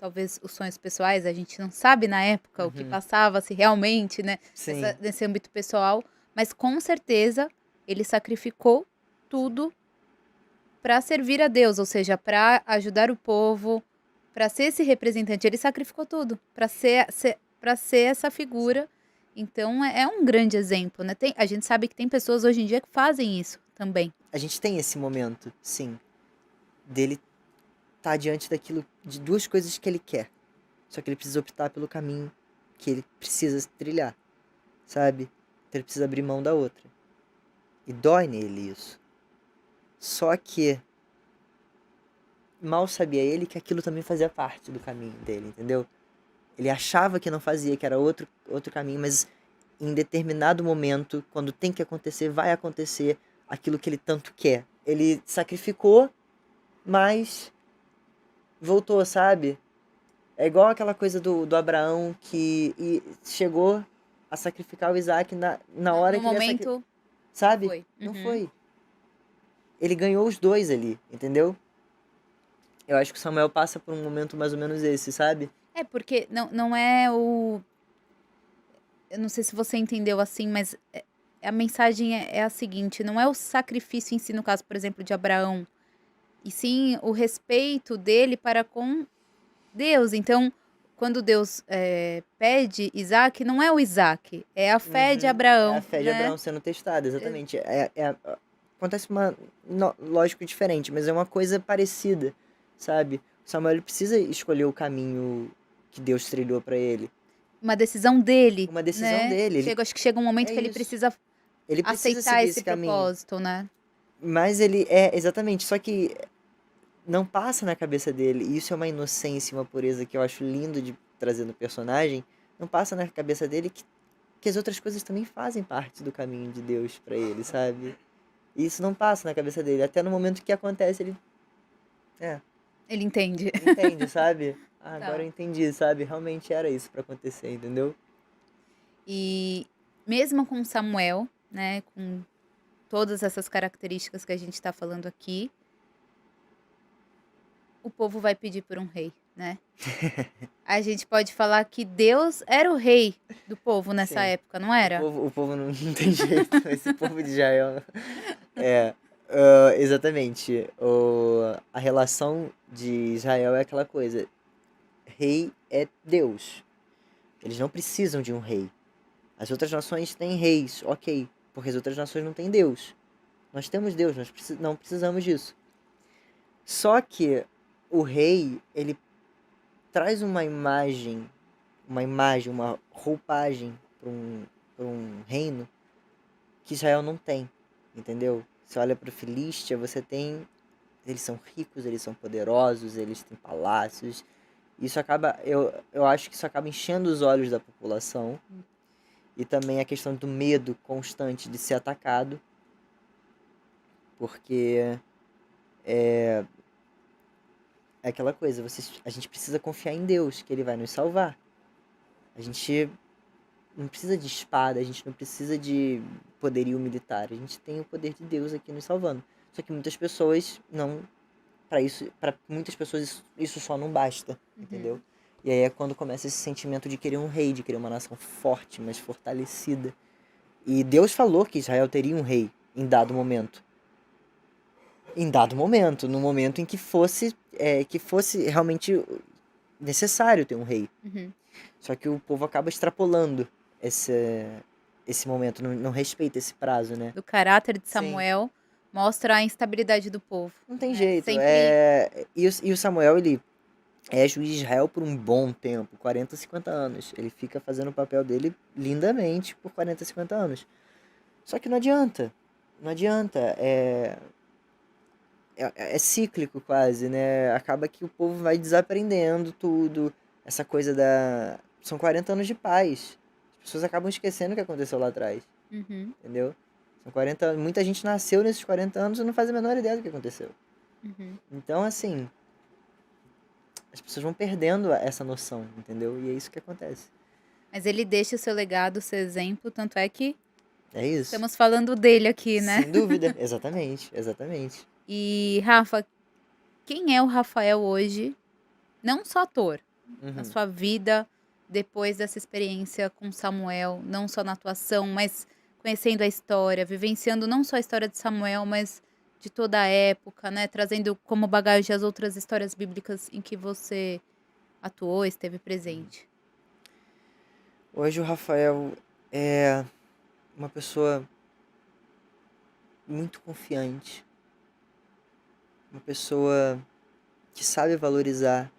talvez os sonhos pessoais, a gente não sabe na época o que
Uhum.
passava, se realmente, né,
Sim,
nesse âmbito pessoal, mas com certeza ele sacrificou tudo para servir a Deus, ou seja, para ajudar o povo, para ser esse representante. Ele sacrificou tudo para ser essa figura. Então é um grande exemplo, né. A gente sabe que tem pessoas hoje em dia que fazem isso também.
a gente tem esse momento, sim, dele estar diante daquilo, de duas coisas que ele quer. Só que ele precisa optar pelo caminho que ele precisa trilhar, sabe? Então ele precisa abrir mão da outra. E dói nele isso. Só que mal sabia ele que aquilo também fazia parte do caminho dele, entendeu? Ele achava que não fazia, que era outro caminho, mas em determinado momento, quando tem que acontecer, vai acontecer aquilo que ele tanto quer. Ele sacrificou, mas voltou, sabe? É igual aquela coisa do Abraão que chegou a sacrificar o Isaac na hora
No
que ele ia sacrificar.
momento não
Sabe?
foi.
Não
Uhum.
foi. Ele ganhou os dois ali, entendeu? Eu acho que o Samuel passa por um momento mais ou menos esse, sabe?
É, porque não é o eu não sei se você entendeu assim, mas, a mensagem é a seguinte, não é o sacrifício em si, no caso, por exemplo, de Abraão, e sim o respeito dele para com Deus. Então, quando Deus, pede Isaac, não é o Isaac, é a fé de
Uhum. É a
Abraão,
fé de
né.
Abraão sendo testada, exatamente. Acontece uma. Lógico diferente, mas é uma coisa parecida, sabe? O Samuel ele precisa escolher o caminho que Deus trilhou pra ele.
Uma decisão dele,
Uma decisão
né.
dele.
Acho que chega um momento
É
que ele
isso.
precisa
Ele precisa
aceitar
seguir
esse
esse caminho.
propósito, né.
Mas ele é, exatamente. Só que não passa na cabeça dele. E isso é uma inocência, uma pureza que eu acho lindo de trazer no personagem. Não passa na cabeça dele que as outras coisas também fazem parte do caminho de Deus pra ele, sabe? E isso não passa na cabeça dele. Até no momento que acontece, ele. É,
Ele entende.
ele entende, sabe? Ah, agora
Tá.
eu entendi, sabe? Realmente era isso pra acontecer, entendeu?
E mesmo com Samuel, né, com todas essas características que a gente está falando aqui, o povo vai pedir por um rei, né. A gente pode falar que Deus era o rei do povo nessa
Sim.
época, não
O
era?
povo, o povo não, não tem jeito. Esse povo de Israel. É. Exatamente. A relação de Israel é aquela coisa. Rei é Deus. Eles não precisam de um rei. As outras nações têm reis, ok. Porque as outras nações não têm Deus. Nós temos Deus, nós não precisamos disso. Só que o rei, ele traz uma roupagem para um reino que Israel não tem, entendeu? Você olha para o Filístia, você tem. Eles são ricos, eles são poderosos, eles têm palácios. Isso acaba. Eu acho que isso acaba enchendo os olhos da população. E também a questão do medo constante de ser atacado. Porque é aquela coisa, a gente precisa confiar em Deus, que Ele vai nos salvar. A gente não precisa de espada, a gente não precisa de poderio militar. A gente tem o poder de Deus aqui nos salvando. Só que muitas pessoas não. Para muitas pessoas isso só não basta, entendeu?
Uhum.
E aí é quando começa esse sentimento de querer um rei, de querer uma nação forte, mas fortalecida. E Deus falou que Israel teria um rei em dado momento. Em dado momento, no momento em que fosse realmente necessário ter um rei.
Uhum.
Só que o povo acaba extrapolando esse, esse momento, não respeita esse prazo, né?
Do caráter de
Sim.
Samuel, mostra a instabilidade do povo,
Não tem
né,
jeito.
sempre
E o Samuel, ele é juiz de Israel por um bom tempo, 40, 50 anos. Ele fica fazendo o papel dele lindamente por 40, 50 anos. Só que não adianta. Não adianta. É cíclico quase, né? Acaba que o povo vai desaprendendo tudo. Essa coisa são 40 anos de paz. As pessoas acabam esquecendo o que aconteceu lá atrás,
Uhum,
entendeu? São 40 anos. Muita gente nasceu nesses 40 anos e não faz a menor ideia do que aconteceu.
uhum.
Então, assim, as pessoas vão perdendo essa noção, entendeu? E é isso que acontece.
Mas ele deixa o seu legado, o seu exemplo, tanto é que
É isso.
estamos falando dele aqui, né?
Sem dúvida. Exatamente, exatamente.
E, Rafa, quem é o Rafael hoje? Não só ator, na
Uhum.
sua vida, depois dessa experiência com Samuel, não só na atuação, mas conhecendo a história, vivenciando não só a história de Samuel, mas de toda a época, né? Trazendo como bagagem as outras histórias bíblicas em que você atuou, esteve presente.
Hoje o Rafael é uma pessoa muito confiante, uma pessoa que sabe valorizar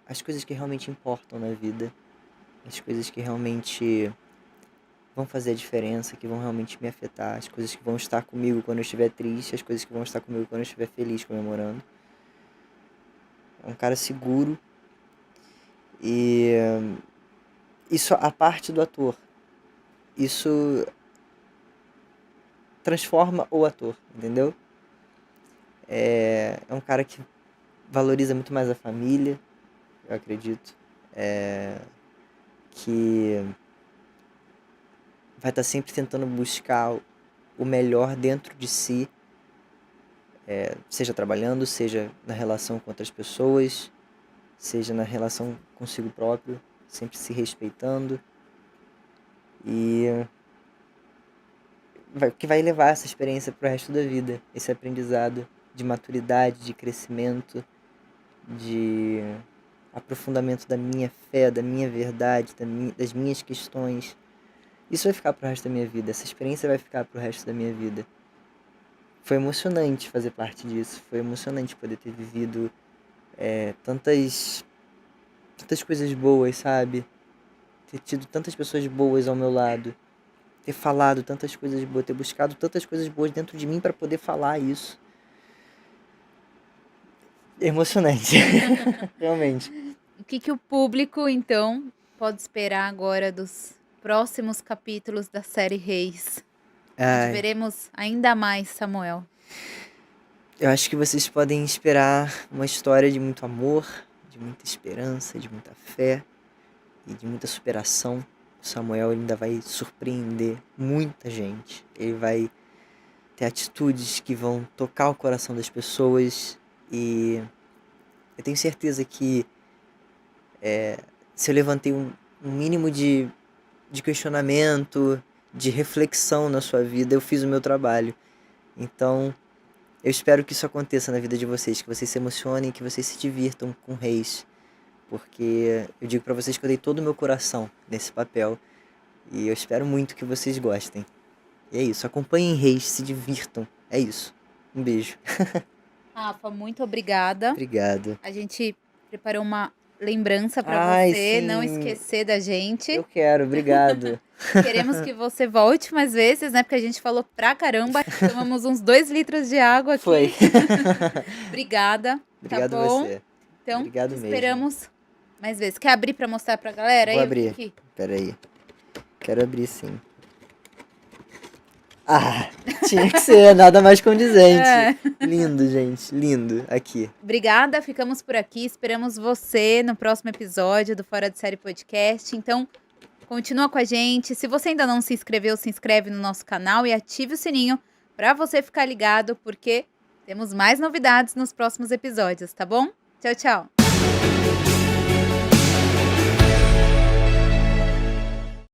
as coisas que realmente importam na vida, as coisas que realmente vão fazer a diferença, que vão realmente me afetar, as coisas que vão estar comigo quando eu estiver triste, as coisas que vão estar comigo quando eu estiver feliz, comemorando. É um cara seguro e isso a parte do ator. Isso transforma o ator, entendeu? É um cara que valoriza muito mais a família, eu acredito. Que vai estar sempre tentando buscar o melhor dentro de si, seja trabalhando, seja na relação com outras pessoas, seja na relação consigo próprio, sempre se respeitando. E que vai levar essa experiência para o resto da vida, esse aprendizado de maturidade, de crescimento, de aprofundamento da minha fé, da minha verdade, das minhas questões. Isso vai ficar pro resto da minha vida, essa experiência vai ficar pro resto da minha vida. Foi emocionante fazer parte disso, foi emocionante poder ter vivido tantas coisas boas, sabe? Ter tido tantas pessoas boas ao meu lado, ter falado tantas coisas boas, ter buscado tantas coisas boas dentro de mim para poder falar isso. É emocionante, realmente.
O que o público, então, pode esperar agora dos próximos capítulos da série Reis? Onde
Ai,
veremos ainda mais Samuel.
eu acho que vocês podem esperar uma história de muito amor, de muita esperança, de muita fé e de muita superação. O Samuel ainda vai surpreender muita gente. Ele vai ter atitudes que vão tocar o coração das pessoas e eu tenho certeza que se eu levantei um mínimo de questionamento, de reflexão na sua vida, eu fiz o meu trabalho. Então, eu espero que isso aconteça na vida de vocês, que vocês se emocionem, que vocês se divirtam com Reis, porque eu digo pra vocês que eu dei todo o meu coração nesse papel e eu espero muito que vocês gostem. E é isso, acompanhem Reis, se divirtam, é isso. Um beijo.
Rafa, muito obrigada.
Obrigado.
A gente preparou uma lembrança para
Ai,
você não
sim.
esquecer da gente.
Eu quero, obrigado.
Queremos que você volte mais vezes, né? Porque a gente falou pra caramba. Tomamos uns 2 litros de água aqui.
Foi.
Obrigada.
Obrigado
tá bom?
você.
Então,
Obrigado
te
mesmo.
esperamos mais vezes. Quer abrir pra mostrar pra galera?
Vou
aí
abrir.
O que...
Peraí. Quero abrir sim. Ah, tinha que ser, nada mais condizente. Lindo, gente, lindo. Aqui.
Obrigada, ficamos por aqui. Esperamos você no próximo episódio do Fora de Série Podcast. Então, continua com a gente. Se você ainda não se inscreveu, se inscreve no nosso canal e ative o sininho para você ficar ligado, porque temos mais novidades nos próximos episódios, tá bom? Tchau, tchau.